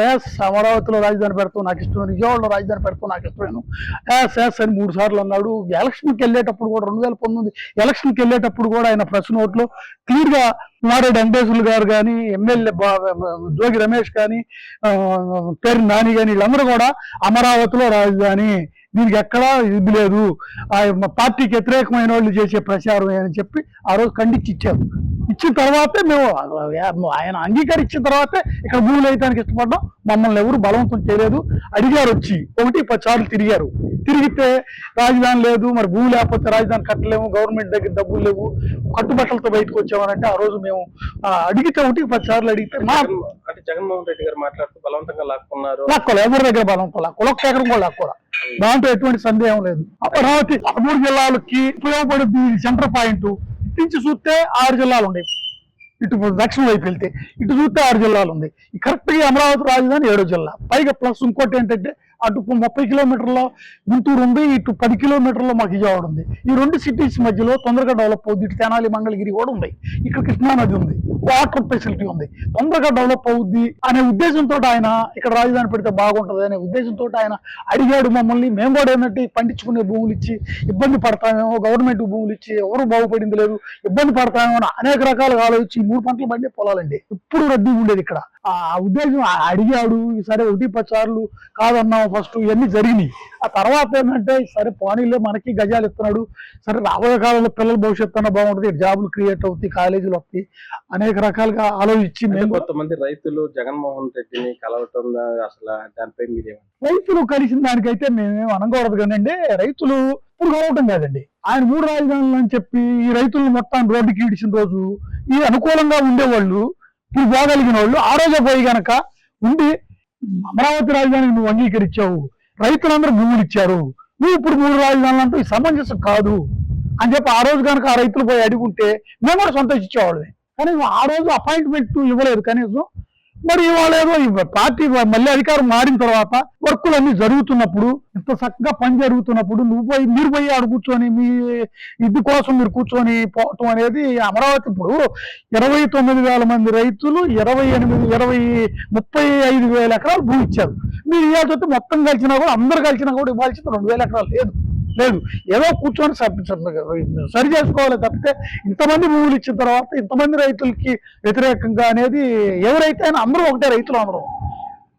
అమరావతిలో రాజధాని పెడతాం నాకు ఇష్టం, విజయవాడలో రాజధాని పెడతాం నాకు ఇష్టమేను అని 3 సార్లు అన్నాడు. ఎలక్షన్కి వెళ్ళేటప్పుడు కూడా 2019 ఎలక్షన్కి వెళ్ళేటప్పుడు కూడా ఆయన ప్రెస్ నోట్లో క్లియర్ గా నారెడ్డి వెంకటేశ్వర్లు గారు కానీ, ఎమ్మెల్యే జోగి రమేష్ కానీ, పేరు నాని కానీ వీళ్ళందరూ కూడా అమరావతిలో రాజధాని, దీనికి ఎక్కడా ఇది లేదు, పార్టీకి వ్యతిరేకమైన వాళ్ళు చేసే ప్రచారం అని చెప్పి ఆ రోజు ఖండించి ఇచ్చారు. ఇచ్చిన తర్వాతే మేము ఆయన అంగీకరించిన తర్వాతే ఇక్కడ భూములు వేయడానికి ఇష్టపడ్డాం. మమ్మల్ని ఎవరు బలవంతం చేయలేదు. అడిగారు, వచ్చి 1-10 సార్లు తిరిగారు. తిరిగితే రాజధాని లేదు, మరి భూమి లేకపోతే రాజధాని కట్టలేము, గవర్నమెంట్ దగ్గర డబ్బులు లేవు, కట్టుబట్టలతో బయటకు వచ్చామనంటే ఆ రోజు మేము అడిగితే 1-10 సార్లు అడిగితే అంటే జగన్మోహన్ రెడ్డి గారు మాట్లాడుతూ బలవంతంగా లాక్కున్నారు. లాక్కోలే, ఎవరి దగ్గర బలవంతం లాక్కోలే, ఒక్క ఎకరం కూడా లాక్కోలే. దాంట్లో ఎటువంటి సందేహం లేదు. అమరావతి 13 జిల్లాలకి ఉపయోగపడుతుంది. సెంటర్ పాయింట్ నుంచి చూస్తే 6 జిల్లాలు ఉన్నాయి. ఇటు దక్షిణ వైపు వెళ్తే ఇటు చూస్తే 6 జిల్లాలు ఉంది. కరెక్ట్ గా అమరావతి రాజధాని 7వ జిల్లా. పైగా ప్లస్ ఇంకోటి ఏంటంటే అటు 30 కిలోమీటర్ల గుంటూరు ఉంది, ఇటు 10 కిలోమీటర్ల మాకు విజయవాడ ఉంది. ఈ 2 సిటీస్ మధ్యలో తొందరగా డెవలప్ అవుద్ది. ఇటు తెనాలి, మంగళగిరి కూడా ఉంది. ఇక్కడ కృష్ణానది ఉంది, వాటర్ ఫెసిలిటీ ఉంది, తొందరగా డెవలప్ అవుద్ది అనే ఉద్దేశంతో ఆయన ఇక్కడ రాజధాని పెడితే బాగుంటది అనే ఉద్దేశంతో ఆయన అడిగాడు మమ్మల్ని. మేము కూడా ఏంటంటే పండించుకునే భూములు ఇచ్చి ఇబ్బంది పడతామేమో, గవర్నమెంట్ భూములు ఇచ్చి ఎవరు బాగుపడింది లేదు, ఇబ్బంది పడతామేమో అని అనేక రకాలుగా ఆలోచించి 3 పంటలు పండే పొలాలండి ఎప్పుడు రద్దీ ఉండేది ఇక్కడ. ఆ ఉద్దేశం అడిగాడు. సరే 1-10 సార్లు కాదన్నాం ఫస్ట్, ఇవన్నీ జరిగినాయి. ఆ తర్వాత ఏంటంటే సరే పోనీలే మనకి గజాలు ఇస్తున్నాడు, సరే రాబోయే కాలంలో పిల్లల భవిష్యత్తు అన్న బాగుంటుంది, జాబులు క్రియేట్ అవుతాయి, కాలేజీలు వస్తాయి, అనేక రకాలుగా ఆలోచించి కొంతమంది రైతులు జగన్మోహన్ రెడ్డిని కలవటం అసలు దానిపై మీరేమో. రైతులు కలిసిన దానికైతే మేమేం అనకూడదు కానండి. రైతులు ఇప్పుడు కలవటం కాదండి. ఆయన 3 రాజధానులు అని చెప్పి ఈ రైతులు మొత్తం రోడ్డుకి ఈడ్చిన రోజు ఈ అనుకూలంగా ఉండేవాళ్ళు, ఇప్పుడు పోగలిగిన వాళ్ళు ఆ రోజే పోయి గనక ఉండి అమరావతి రాజధానికి నువ్వు అంగీకరించావు, రైతులందరూ భూములు ఇచ్చారు, నువ్వు ఇప్పుడు 3 రాజధానులు అంటూ సమంజసం కాదు అని చెప్పి ఆ రోజు కనుక ఆ రైతులు పోయి అడుగుంటే మేము కూడా సంతోషించేవాళ్ళమే. కానీ ఆ రోజు అపాయింట్మెంట్ ఇవ్వలేదు. కనీసం మరి ఇవాళ ఏదో ఈ పార్టీ మళ్ళీ అధికారం మారిన తర్వాత వర్కులు అన్ని జరుగుతున్నప్పుడు ఇంత చక్కగా పని జరుగుతున్నప్పుడు మీరు పోయి ఆడ కూర్చొని మీ ఇది కోసం మీరు కూర్చొని పోవటం అనేది అమరావతి ఇప్పుడు 29,000 మంది రైతులు 35,000 ఎకరాలు భూమి ఇచ్చారు. మీరు ఇవ్వాల్సి మొత్తం కలిసినా కూడా అందరు కలిసినా కూడా ఇవ్వాల్సింది 2,000 ఎకరాలు లేదు. ఏదో కూర్చొని సరి చేసుకోవాలి తప్పితే ఇంతమంది భూములు ఇచ్చిన తర్వాత ఇంతమంది రైతులకి వ్యతిరేకంగా అనేది ఎవరైతే అయినా అందరూ ఒకటే రైతులు అందరూ.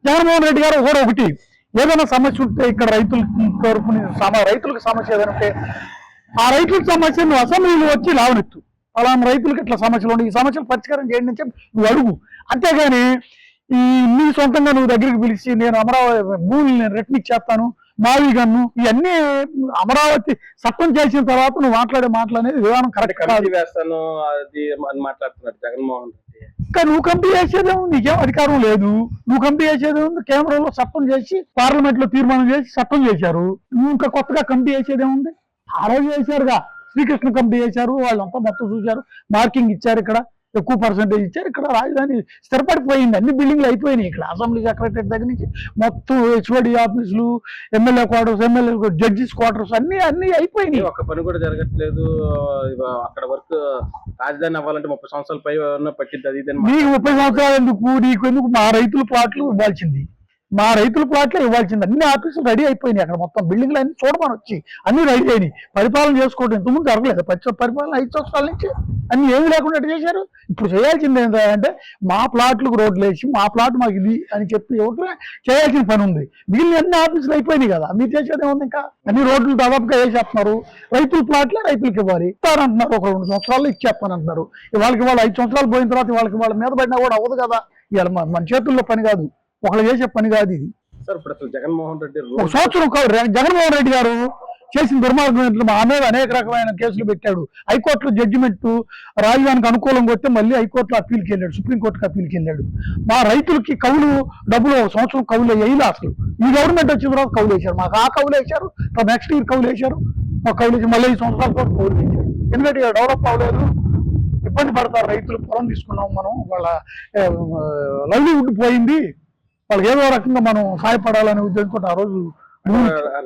జగన్మోహన్ రెడ్డి గారు కూడా ఒకటి ఏదైనా సమస్య ఉంటే ఇక్కడ రైతులకు సమస్య ఏదైనా ఉంటే ఆ రైతుల సమస్య నువ్వు అసెంబ్లీలో వచ్చి లావనెత్తు, అలా రైతులకు ఇట్లా సమస్యలు ఉండి ఈ సమస్యలు పరిష్కారం చేయండి అని చెప్పి నువ్వు అడుగు. అంతేగాని నీ సొంతంగా నువ్వు దగ్గరికి పిలిచి నేను అమరావతి భూములు నేను రెట్నిచ్చేస్తాను మావి గన్ను ఇవన్నీ అమరావతి చట్టం చేసిన తర్వాత నువ్వు మాట్లాడే మాటలు అనేది విధానం కరెక్ట్ కాదు. వేస్తాను అది మాట్లాడుతున్నాడు జగన్మోహన్ రెడ్డి. ఇంకా నువ్వు కంపెనీ చేసేదేమో నీకేం అధికారం లేదు. నువ్వు కంపెనీ చేసేదేముంది, కేంద్రంలో చట్టం చేసి పార్లమెంట్ లో తీర్మానం చేసి చట్టం చేశారు. నువ్వు ఇంకా కొత్తగా కంపెనీ చేసేదేముంది? ఆ రోజు చేశారుగా, శ్రీకృష్ణ కంపెనీ చేశారు, వాళ్ళంతా మొత్తం చూశారు, మార్కింగ్ ఇచ్చారు, ఇక్కడ ఎక్కువ పర్సెంటేజ్ ఇచ్చారు. ఇక్కడ రాజధాని స్థిరపడిపోయింది, అన్ని బిల్డింగ్లు అయిపోయినాయి. ఇక్కడ అసెంబ్లీ సెక్రటరీ దగ్గర నుంచి మొత్తం హెచ్ఓడి ఆఫీసులు, MLA quarters, MLA judges quarters అన్ని అయిపోయినాయి. ఒక్క పని కూడా జరగట్లేదు. అక్కడ వరకు రాజధాని అవ్వాలంటే 30 సంవత్సరాల పై పట్టింది. అది నీకు 30 సంవత్సరాలు నీకు మా రైతుల ప్లాట్లు ఇవ్వాల్సింది, అన్ని ఆఫీసులు రెడీ అయిపోయినాయి. అక్కడ మొత్తం బిల్డింగ్లు అన్ని చూడమని వచ్చి అన్ని రెడీ అయినాయి. పరిపాలన చేసుకోవడం ఇంతకుముందు జరగలేదు. పరిపాలన 5 సంవత్సరాల నుంచి అన్ని ఏమి లేకుండా చేశారు. ఇప్పుడు చేయాల్సింది ఏంటంటే మా ప్లాట్లకు రోడ్లు వేసి మా ప్లాట్ మాకు ఇది అని చెప్పి చేయాల్సిన పని ఉంది. మిగిలిన అన్ని ఆఫీసులు అయిపోయినాయి కదా, మీరు చేసేది ఏముంది? ఇంకా అన్ని రోడ్లు దాదాపుగా వేసేస్తున్నారు. రైతుల ప్లాట్లే రైతులకి ఇవ్వాలి ఇస్తారంటున్నారు. ఒక 2 సంవత్సరాలు ఇచ్చేస్తానంటున్నారు. వాళ్ళకి 5 సంవత్సరాలు పోయిన తర్వాత వాళ్ళ మీద పడినా కూడా అవ్వదు కదా. ఇవాళ మన చేతుల్లో పని కాదు, ఒకళ్ళు చేసే పని కాదు ఇది. సార్ ఇప్పుడు అసలు జగన్మోహన్ రెడ్డి ఒక సంవత్సరం జగన్మోహన్ రెడ్డి గారు చేసిన దుర్మార్గం మా మీద అనేక రకమైన కేసులు పెట్టాడు. హైకోర్టులో జడ్జిమెంట్ రాజధానికి అనుకూలంగా వస్తే మళ్ళీ హైకోర్టులో అప్పీల్కి వెళ్ళాడు, సుప్రీంకోర్టుకి అప్పీల్కి వెళ్ళాడు. మా రైతులకి కౌలు డబ్బులు ఒక సంవత్సరం కౌలు వేయలే. అసలు ఈ గవర్నమెంట్ వచ్చిన తర్వాత కౌలు వేశారు, మాకు ఆ కౌలు వేశారు, నెక్స్ట్ ఇయర్ కౌలు వేశారు, మాకు కౌలు వేసి మళ్ళీ 5 సంవత్సరాల పాటు కౌలు వేశారు. ఎందుకంటే డెవలప్ అవ్వలేదు, ఇబ్బంది పడతారు రైతులు. పొలం తీసుకున్నాం మనం, వాళ్ళ లైవ్లీవుడ్ పోయింది, వాళ్ళకి ఏదో రకంగా మనం సహాయపడాలనే ఉద్దేశంతో ఆ రోజు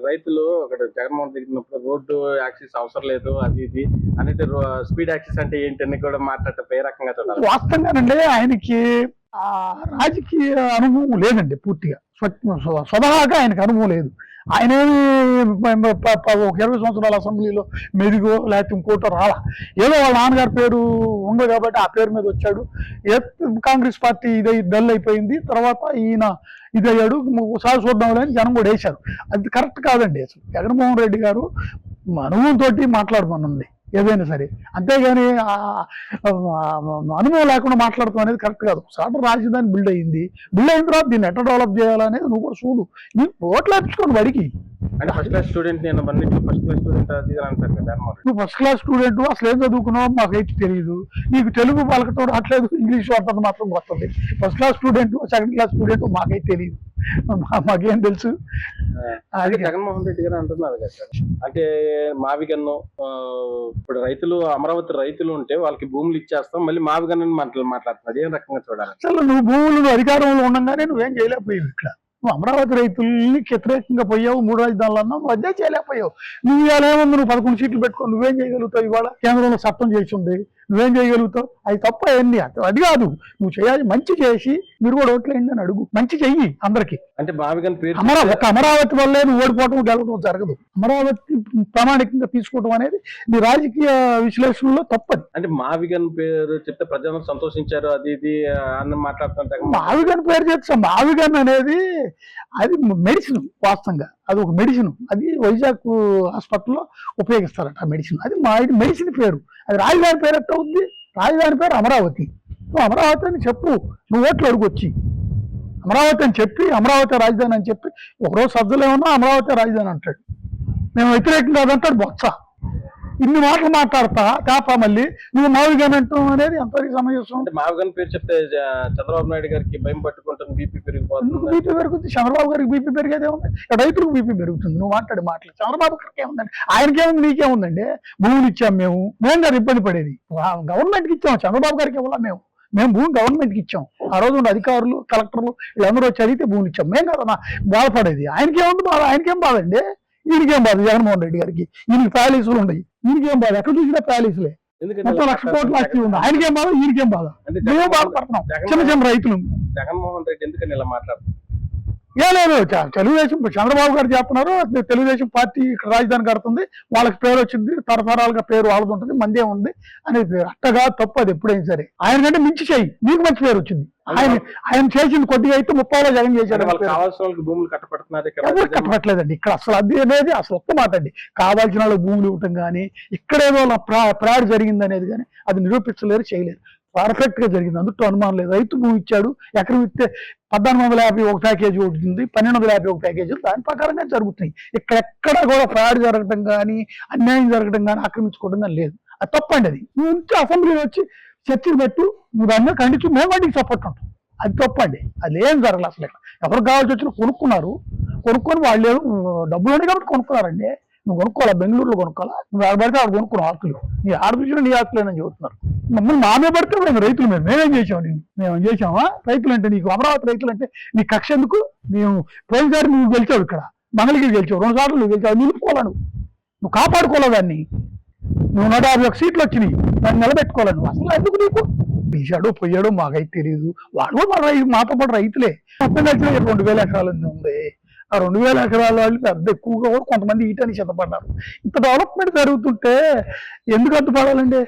రైతులు అక్కడ జగన్మోహన్ దిగినప్పుడు రోడ్డు యాక్సిస్ అవసరం లేదు, అది ఇది అంటే స్పీడ్ యాక్సిస్ అంటే ఏంటని కూడా మాట్లాడటం ఏ రకంగా చూడాలి? వాస్తవంగానండి ఆయనకి ఆ రాజకీయ అనుభవం లేదండి, పూర్తిగా స్వతహాగా ఆయనకు అనుభవం లేదు. ఆయన ఒక 20 సంవత్సరాల అసెంబ్లీలో మెరుగో లేకపోతే ఇంకోటో రాలా, ఏదో వాళ్ళ నాన్నగారి పేరు ఉండదు కాబట్టి ఆ పేరు మీద వచ్చాడు. కాంగ్రెస్ పార్టీ డల్ అయిపోయింది, తర్వాత ఈయన ఇదయ్యాడు, ఒకసారి చూద్దాంలే అని జనం కూడా వేశారు. అది కరెక్ట్ కాదండి. అసలు జగన్మోహన్ రెడ్డి గారు అనుభవంతో మాట్లాడమనుంది ఏదైనా సరే, అంతేగాని అనుభవం లేకుండా మాట్లాడటం అనేది కరెక్ట్ కాదు. ఒకసారి రాజధాని బిల్డ్ అయిన తర్వాత దీన్ని ఎట్లా డెవలప్ చేయాలనేది నువ్వు కూడా చూడు. నీకు ఓట్లు వేపించుకోండి బడికి. అంటే ఫస్ట్ క్లాస్ స్టూడెంట్, నేను ఫస్ట్ క్లాస్ స్టూడెంట్ అది అంటారు. నువ్వు ఫస్ట్ క్లాస్ స్టూడెంట్, అసలు ఏం చదువుకున్నావు మాకైతే తెలియదు. నీకు తెలుగు పలకటం రావట్లేదు, ఇంగ్లీష్ వాడుతుంది మాత్రం వస్తుంది. First class student, second class student మాకైతే తెలియదు, మాకేం తెలుసు. అది జగన్మోహన్ రెడ్డి గారు అంటున్నారు కదా సార్, అంటే మావిగన్ను ఇప్పుడు రైతులు అమరావతి రైతులు ఉంటే వాళ్ళకి భూములు ఇచ్చేస్తాం, మళ్ళీ మావిగన్ను మాట్లాడుతున్నారు. ఏం రకంగా చూడాలి? అసలు నువ్వు భూములు అధికారంలో ఉండగానే నువ్వేం చేయలేకపోయావు. ఇక్కడ నువ్వు అమరావతి రైతుల్ని వ్యతిరేకంగా పోయావు, 3 రాజధానులు అన్నావు, నువ్వు అదే చేయలేకపోయావు. నువ్వు ఇవాళ ఏముంది, నువ్వు 11 సీట్లు పెట్టుకో, నువ్వేం చేయగలుగుతావు? ఇవాళ కేంద్రంలో చట్టం చేసి ఉంది, నువ్వేం చేయగలుగుతావు? అది తప్ప అన్నీ అది కాదు. నువ్వు చేయాలి, మంచి చేసి మీరు కూడా ఓట్లేయండి అని అడుగు, మంచి చెయ్యి అందరికి. అంటే మావిగన్ పేరు ఒక అమరావతి వల్లే నువ్వు ఓడిపోవటం గెలవడం జరగదు. అమరావతి ప్రామాణికంగా తీసుకోవడం అనేది నీ రాజకీయ విశ్లేషణలో తప్పది. అంటే మావిగన్ పేరు చెప్తే ప్రజలు సంతోషించారు, అది ఇది అని మాట్లాడుతుంటారు. మావిగన్ పేరు చెప్తా, మావిగన్ అనేది అది మెడిసిన్, వాస్తవంగా అది ఒక మెడిసిన్. అది వైజాగ్ హాస్పిటల్లో ఉపయోగిస్తారట ఆ మెడిసిన్. అది మెడిసిన్ పేరు. అది రాజధాని పేరు ఎట్లా ఉంది? రాజధాని పేరు అమరావతి. నువ్వు అమరావతి అని చెప్పు, నువ్వు ఓట్లు అడుగొచ్చి అమరావతి అని చెప్పి, అమరావతి రాజధాని అని చెప్పి, ఒకరోజు సజ్జలేమన్నా అమరావతి రాజధాని అంటాడు, మేము వ్యతిరేకం కాదంటాడు బొత్స. ఇన్ని మాటలు మాట్లాడతా తేపా మళ్ళీ నువ్వు మావిగన్ అంటాం అనేది ఎంతవరకు సమంజసం? అంటే మావిగన్ పేరు చెప్తే చంద్రబాబు నాయుడు గారికి భయం పట్టుకుంటుంది, బీపీ పెరిగిపోతుంది. బీపీ పెరుగుతుంది, చంద్రబాబు గారికి బీపీ పెరిగేదే ఉంది, రైతులకు బీపీ పెరుగుతుంది. నువ్వు మాట్లాడే మాటలు చంద్రబాబు గారికి ఏముందండి? ఆయనకేముంది, నీకేముందండి? భూములు ఇచ్చాం మేము గారు ఇబ్బంది పడేది, గవర్నమెంట్కి ఇచ్చాము, చంద్రబాబు గారికి ఇవ్వాలా? మేము భూమి గవర్నమెంట్కి ఇచ్చాం. ఆ రోజు ఉన్న అధికారులు కలెక్టర్లు వీళ్ళందరూ వచ్చి అడిగితే భూములు ఇచ్చాం. మేము కదా బాధపడేది. ఆయనకేముంది బాధ? ఆయనకేం బాధ అండి? ఈయనకేం బాధ? జగన్మోహన్ రెడ్డి గారికి ఈయనకి ప్యాలెస్లు ఉన్నాయి, ఈయనకేం బాధ? ఎక్కడ చూసినా ప్యాలెస్లే, ఎందుకంటే మొత్తం 1,00,000 కోట్ల ఆస్తి ఉంది. ఆయనకేం బాధ? ఈయనకేం బాధ? అంటే మేము బాధపడుతున్నాం, చిన్న చిన్న రైతులు. జగన్మోహన్ రెడ్డి ఎందుకని ఇలా మాట్లాడుతున్నారు? ఏ లేదు, తెలుగుదేశం చంద్రబాబు గారు చేస్తున్నారు. తెలుగుదేశం పార్టీ ఇక్కడ రాజధాని కడుతుంది, వాళ్ళకి పేరు వచ్చింది, తరతరాలుగా పేరు వాళ్ళది ఉంటుంది, మందే ఉంది అనేది పేరు. అట్టగా తప్పు అది ఎప్పుడైనా సరే. ఆయన కంటే మించి చేయి, నీకు మంచి పేరు వచ్చింది. ఆయన చేసింది కొద్దిగా అయితే 30లో జగన్ చేశాడు. వాళ్ళకి కావాల్సిన వాళ్ళకి భూములు కట్టబెడుతున్నారు ఇక్కడ. ఎవరు కట్టబెట్టలేదండి ఇక్కడ అసలు. అది అనేది అసలు ఒక్క మాట అండి. కావాల్సిన వాళ్ళకి భూములు ఇవ్వటం కానీ, ఇక్కడేదో ఫ్రాడ్ జరిగింది అనేది కానీ అది నిరూపించలేరు, చేయలేరు. పర్ఫెక్ట్ గా జరిగింది, అందులో అనుమానం లేదు. రైతు భూమి ఇచ్చాడు, ఎకరం ఇస్తే 1,450 ఒక ప్యాకేజీ ఉంటుంది, 1,250 ఒక ప్యాకేజీ, దాని ప్రకారంగా జరుగుతున్నాయి. ఇక్కడెక్కడ కూడా ఫ్రాడ్ జరగడం కానీ, అన్యాయం జరగడం కానీ, ఆక్రమించుకోవడం కానీ లేదు. అది తప్పండి. అది నువ్వు ఉంచి అసెంబ్లీలో వచ్చి చర్చలు పెట్టు, నువ్వు దాన్ని ఖండించు, మేము వాటికి సపోర్ట్ ఉంటాం. అది తప్పండి. అది ఏం జరగలేదు అసలు. ఎవరు కావాల్సి వచ్చినా కొనుక్కున్నారు, కొనుక్కొని వాళ్ళు డబ్బులు ఉన్నాయి కాబట్టి కొనుక్కున్నారండి. నువ్వు కొనుక్కోవాలా? బెంగళూరులో కొనుక్కోవాలా? నువ్వు ఆడ పడితే ఆడ కొనుక్కున్నావు ఆస్తులు, నీ ఆడపిచ్చిన నీ ఆస్తులేనని చెబుతున్నారు. మమ్మల్ని మామే పడితే మేము రైతులు, మేమేం చేసాము? మేమేం చేసామా? రైతులు అంటే నీకు అమరావతి రైతులు అంటే నీ కక్ష ఎందుకు? మేము పోయినసారి నువ్వు గెలిచావు, ఇక్కడ మంగళగిరి గెలిచావు, 2 సార్లు నువ్వు గెలిచావు. నిలుపుకోవాలా? నువ్వు కాపాడుకోవాలి దాన్ని. నువ్వు 151 సీట్లు వచ్చినాయి, దాన్ని నిలబెట్టుకోవాలి. నువ్వు అసలు ఎందుకు? నీకు తీసాడో పోయాడో మాకైతే తెలియదు. వాడు కూడా మాతో పాటు రైతులే. మొత్తం కలిసిన 2,000 ఎకరాలు ఉంది. ఆ 2,000 ఎకరాల వాళ్ళు పెద్ద ఎక్కువగా కూడా కొంతమంది ఈటానికి సిద్ధపడ్డారు. ఇంత డెవలప్మెంట్ జరుగుతుంటే ఎందుకు అడ్డుపడాలండి?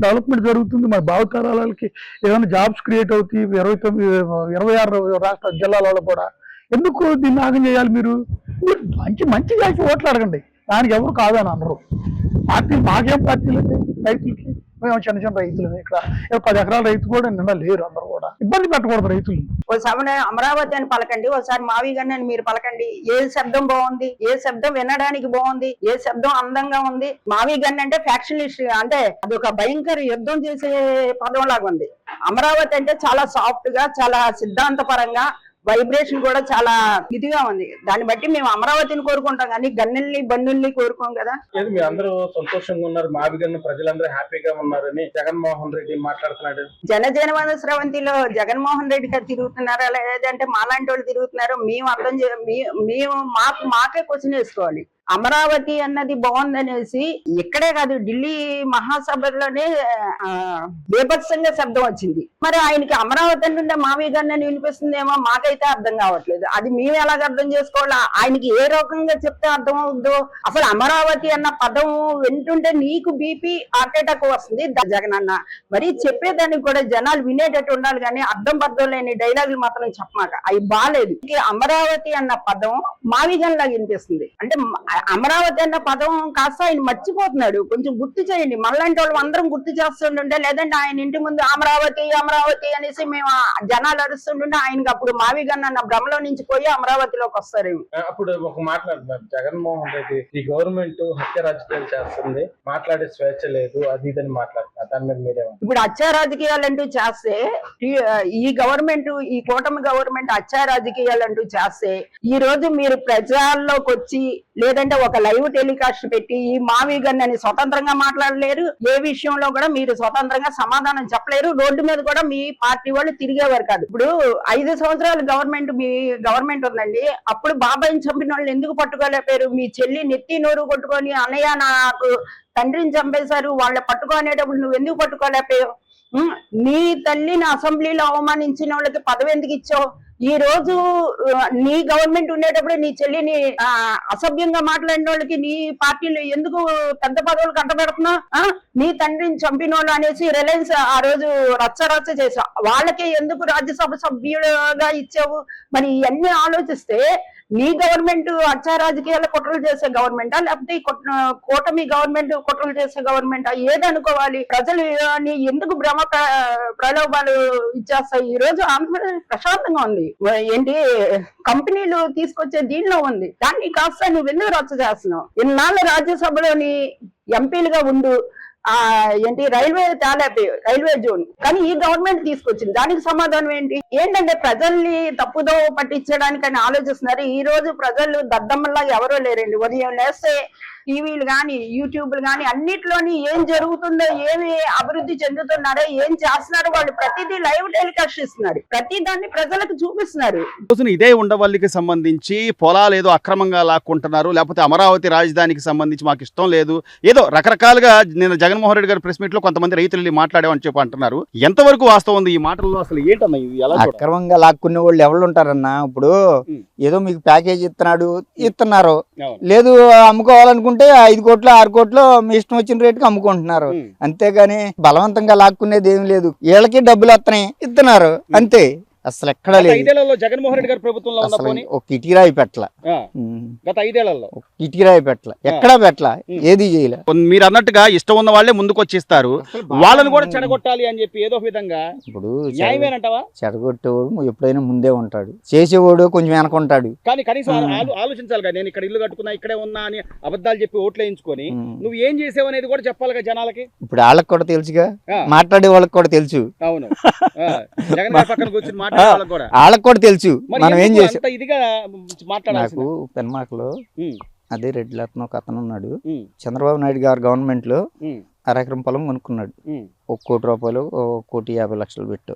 డెవలప్మెంట్ జరుగుతుంది, మరి భావితరాలకి ఏదైనా జాబ్స్ క్రియేట్ అవుతాయి. 26 రాష్ట్ర జిల్లాలలో కూడా ఎందుకు దీన్ని ఆగం చేయాలి? మీరు మంచి చేసి ఓట్లు అడగండి, దానికి ఎవరు కాదని అనరు. పార్టీలు మాకేం పార్టీలు అంటే రైతులకి, మేము చిన్న రైతులు. ఇక్కడ 10 ఎకరాల రైతు కూడా నిన్న లేరు. అందరూ కూడా ఇబ్బంది పెట్టకూడదు రైతులు. ఒకసారి అమరావతి అని పలకండి, ఒకసారి మావిగన్ అని మీరు పలకండి. ఏ శబ్దం బాగుంది? ఏ శబ్దం వినడానికి బాగుంది? ఏ శబ్దం అందంగా ఉంది? మావిగన్ అంటే ఫ్యాక్షనిస్ట్, అంటే అది ఒక భయంకర యుద్ధం చేసే పదం లాగా ఉంది. అమరావతి అంటే చాలా సాఫ్ట్ గా, చాలా సిద్ధాంతపరంగా, వైబ్రేషన్ కూడా చాలా ఇదిగా ఉంది. దాన్ని బట్టి మేము అమరావతిని కోరుకుంటాం కానీ గన్నెల్ని బంధుల్ని కోరుకోం కదా. మీ అందరూ సంతోషంగా ఉన్నారు, మావిగన్ను ప్రజలందరూ హ్యాపీగా ఉన్నారని జగన్మోహన్ రెడ్డి మాట్లాడుతున్నాడు. జనజీవన స్రవంతిలో జగన్మోహన్ రెడ్డి గారు తిరుగుతున్నారా లేదంటే మాలాంటి వాళ్ళు తిరుగుతున్నారో మేము అర్థం మేము మాకే క్వశ్చన్ వేసుకోవాలి. అమరావతి అన్నది బాగుందనేసి ఇక్కడే కాదు, ఢిల్లీ మహాసభలోనే బీభత్సంగా శబ్దం వచ్చింది. మరి ఆయనకి అమరావతి అంటే మావిగన్ అని వినిపిస్తుందేమో, మాకైతే అర్థం కావట్లేదు. అది మేము ఎలాగ అర్థం చేసుకోవాలా? ఆయనకి ఏ రకంగా చెప్తే అర్థం అవుద్దో. అసలు అమరావతి అన్న పదం వింటుంటే నీకు బీపీ హార్ట్ అటాక్ వస్తుంది జగన్ అన్న. మరి చెప్పేదానికి కూడా జనాలు వినేటట్టు ఉండాలి కానీ అర్థం పర్థం లేని డైలాగులు మాత్రం చెప్పమాక, అవి బాగాలేదు. అమరావతి అన్న పదం మావిగన్ లాగా వినిపిస్తుంది. అంటే అమరావతి అన్న పదం కాస్త ఆయన మర్చిపోతున్నాడు. కొంచెం గుర్తు చేయండి, మళ్ళంటి వాళ్ళు అందరం గుర్తు చేస్తుంటుంటే, లేదంటే ఆయన ఇంటి ముందు అమరావతి అమరావతి అనేసి మేము జనాలు అరుస్తుంటుంటే ఆయనకి అప్పుడు మావిగన్ అన్న భ్రమలో నుంచి పోయి అమరావతిలోకి వస్తారేమో. అప్పుడు ఒక మాట్లాడుతున్నారు, జగన్మోహన్ రెడ్డి ఈ గవర్నమెంట్ హత్య రాజకీయాలు చేస్తుంది, మాట్లాడే స్వేచ్ఛ లేదు, అది ఇదని మాట్లాడుతున్నారు. దాని మీద మీరేమో. ఇప్పుడు హత్య రాజకీయాలు అంటూ చేస్తే, ఈ గవర్నమెంట్, ఈ కూటమి గవర్నమెంట్ హత్య రాజకీయాలు అంటూ చేస్తే, ఈ రోజు మీరు ప్రజల్లోకి వచ్చి లేదంటే ఒక లైవ్ టెలికాస్ట్ పెట్టి ఈ మావిగన్ అని స్వతంత్రంగా మాట్లాడలేరు. ఏ విషయంలో కూడా మీరు స్వతంత్రంగా సమాధానం చెప్పలేరు. రోడ్డు మీద కూడా మీ పార్టీ వాళ్ళు తిరిగేవారు కాదు. ఇప్పుడు 5 సంవత్సరాలు మీ గవర్నమెంట్ ఉందండి. అప్పుడు బాబాయిని చంపిన వాళ్ళు ఎందుకు పట్టుకోలేపారు? మీ చెల్లి నెత్తి నోరు కొట్టుకొని అన్నయ్య నాకు తండ్రిని చంపేశారు, వాళ్ళ పట్టుకోనేటప్పుడు నువ్వు ఎందుకు పట్టుకోలేపావు? నీ తల్లిని అసెంబ్లీలో అవమానించిన వాళ్ళకి పదవి ఎందుకు ఇచ్చావు? ఈ రోజు నీ గవర్నమెంట్ ఉండేటప్పుడు నీ చెల్లిని అసభ్యంగా మాట్లాడిన వాళ్ళకి నీ పార్టీలో ఎందుకు పెద్ద పదవులు కట్టబెడుతున్నావు? నీ తండ్రిని చంపిన వాళ్ళు అనేసి రిలయన్స్ ఆ రోజు రచ్చ చేసావు, వాళ్ళకి ఎందుకు రాజ్యసభ సభ్యులుగా ఇచ్చావు? మరి ఇవన్నీ ఆలోచిస్తే నీ గవర్నమెంట్ హత్య రాజకీయాల కుట్రలు చేసే గవర్నమెంటా, లేకపోతే కూటమి గవర్నమెంట్ కుట్రలు చేసే గవర్నమెంటా? ఏదనుకోవాలి? ప్రజలు ఎందుకు భ్రమ ప్రలోభాలు ఇచ్చేస్తాయి? ఈ రోజు ఆంధ్రప్రదేశ్ ప్రశాంతంగా ఉంది. ఏంటి కంపెనీలు తీసుకొచ్చే దీనిలో ఉంది, దాన్ని కాస్త నువ్వు ఎందుకు రచ్చ చేస్తున్నావు? ఇన్నాళ్ళు రాజ్యసభలోని ఎంపీలుగా ఉండు, ఏంటి రైల్వే రైల్వే జోన్, కానీ ఈ గవర్నమెంట్ తీసుకొచ్చింది, దానికి సమాధానం ఏంటంటే ప్రజల్ని తప్పుదో పట్టించడానికి అని ఆలోచిస్తున్నారు. ఈ రోజు ప్రజలు దద్దమ్మల్లాగా ఎవరో లేరండి. ఉదయం లేస్తే టీవీలు గాని యూట్యూబ్లు గాని అన్నిట్లోని ఏం జరుగుతుందో, ఏమి అభివృద్ధి చెందుతున్నారో, ఏం చేస్తున్నారో వాళ్ళు ప్రతిదీ లైవ్ టెలికాస్ట్ ఇస్తున్నారు. ప్రతి దాన్ని ప్రజలకు చూపిస్తున్నారు. రోజున ఇదే ఉండవల్లికి సంబంధించి పొలాలు ఏదో అక్రమంగా లాక్కుంటున్నారు, లేకపోతే అమరావతి రాజధానికి సంబంధించి మాకు ఇష్టం లేదు, ఏదో రకరకాలుగా నేను జగన్మోహన్ రెడ్డి గారి ప్రెస్ మీట్ లో కొంతమంది రైతులు వెళ్ళి మాట్లాడామని చెప్పి అంటున్నారు. ఎంతవరకు వాస్తవం ఉంది ఈ మాటల్లో? అసలు ఏంటన్నా ఇది? ఎలా చూడాలి? అక్రమంగా లాక్కునే వాళ్ళు ఎవరు ఉంటారన్నా? ఇప్పుడు ఏదో మీకు ప్యాకేజ్ ఇస్తున్నారు, లేదు అమ్ముకోవాలనుకుంటే 5 కోట్లు 6 కోట్లు మీ ఇష్టం వచ్చిన రేటుకి అమ్ముకుంటున్నారు. అంతేగాని బలవంతంగా లాక్కునేది ఏం లేదు. వీళ్ళకి డబ్బులు వస్తున్నాయి, ఇస్తున్నారు అంతే. అసలు ఎక్కడ లేదు. 5 ఏళ్లలో జగన్మోహన్ రెడ్డి గారి ప్రభుత్వంలో ఉన్న పోనీ ఒక ఇటీరాయి పెట్టల, గత 5 ఏళ్లలో ఇటీరాయి పెట్టల, ఎక్కడా పెట్టల, ఏది చేయలే. మీరు అన్నట్టుగా ఇష్టం ఉన్న వాళ్ళే ముందుకు వచ్చేస్తారు, వాళ్ళని కూడా చెడగొట్టాలి అని చెప్పి ఏదో విధంగా. ఇప్పుడు న్యాయమేనంటావా? చెడగొట్టేవాడు ఎప్పుడైనా ముందే ఉంటాడు, చేసేవాడు కొంచెం వెనకుంటాడు. కానీ కనీసం ఆలోచించాలి కదా, నేను ఇక్కడ ఇల్లు కట్టుకున్నా, ఇక్కడే ఉన్నా అని అబద్ధాలు చెప్పి ఓట్లు వేయించుకొని నువ్వు ఏం చేసావు అనేది కూడా చెప్పాలి కదా జనాలకి. ఇప్పుడు వాళ్ళకి కూడా తెలుసుగా, మాట్లాడే వాళ్ళకి కూడా తెలుసు. అవును, జగన్ గారి పక్కన కూర్చొని మాట్లాడే వాళ్ళకి కూడా వాళ్ళకి కూడా తెలుసు మనం ఏం చేసాం. ఇదిగా మాట్లాడాలి. నాకు పెన్మాకలో అదే రెడ్డి లత్న ఒక అతను ఉన్నాడు. చంద్రబాబు నాయుడు గారు గవర్నమెంట్ లో 1/2 ఎకరం పొలం కొనుక్కున్నాడు. 1 కోటి రూపాయలు, 1,50,00,000 పెట్టు.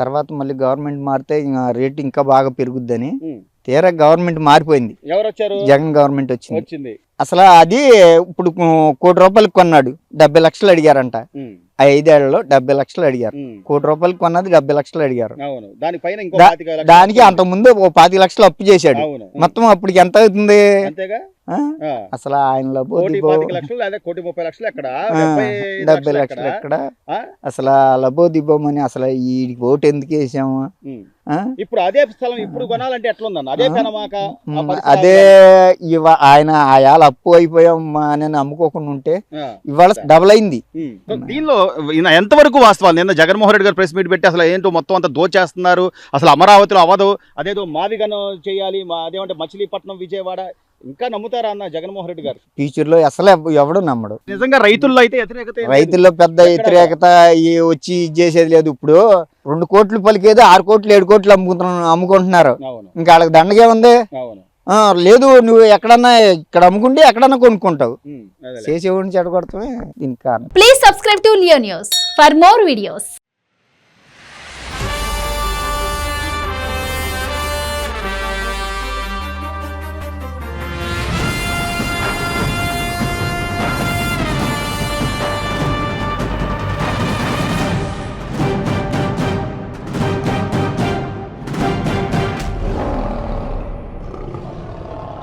తర్వాత మళ్ళీ గవర్నమెంట్ మారితే రేట్ ఇంకా బాగా పెరుగుద్దని తీరా గవర్నమెంట్ మారిపోయింది. ఎవరు వచ్చారు? జగన్ గవర్నమెంట్ వచ్చింది. అసలు అది ఇప్పుడు 1 కోటి రూపాయలకి కొన్నాడు, 70 లక్షలు అడిగారంట. 5 ఏళ్లలో 70 లక్షలు అడిగారు. 1 కోటి రూపాయలకి కొన్నది 70 లక్షలు అడిగారు. దానికి అంత ముందు 25 లక్షలు అప్పు చేశాడు. మొత్తం అప్పటికి ఎంత అవుతుంది? అసలు ఆయన 1,25 లక్షలు లేదా 1,30 లక్షలు ఎక్కడ, 70 లక్షలు ఎక్కడ? అసలు లబో దిబ్బోమని అసలు ఈ ఓటు ఎందుకు వేసాము? ఇప్పుడు అదే స్థలం ఇప్పుడు కొనాలంటే ఎట్లుందన్న? అదే పెనమాక అదే ఆయన ఆయాల అప్పు అయిపోయాం అని అమ్ముకోకుండా ఉంటే ఇవాళ డబుల్ అయింది. దీనిలో ఎంతవరకు వాస్తవాలు? నిన్న జగన్మోహన్ రెడ్డి గారు ప్రెస్ మీట్ పెట్టి అసలు ఏంటో మొత్తం అంతా దోచేస్తున్నారు, అసలు అమరావతిలో అవ్వదు, అదేదో మావిగను చేయాలి, అదేమంటే మచిలీపట్నం విజయవాడ, ఇంకా నమ్ముతారా అన్న జగన్మోహన్ రెడ్డి గారు? ఫ్యూచర్ లో అసలు ఎవడు నమ్మడు. నిజంగా రైతుల్లో అయితే వ్యతిరేకత, రైతుల్లో పెద్ద వ్యతిరేకత వచ్చి చేసేది లేదు. ఇప్పుడు 2 కోట్లు పలికేది 6 కోట్లు 7 కోట్లు అమ్ముకుంటున్నారు. ఇంకా వాళ్ళకి దండగే ఉంది. లేదు నువ్వు ఎక్కడన్నా ఇక్కడ అమ్ముకుంటే ఎక్కడన్నా కొనుక్కుంటావు. చేసేవాడిని చెడగొడతామే దీనికి కారణం. Please subscribe to Leo news for more videos.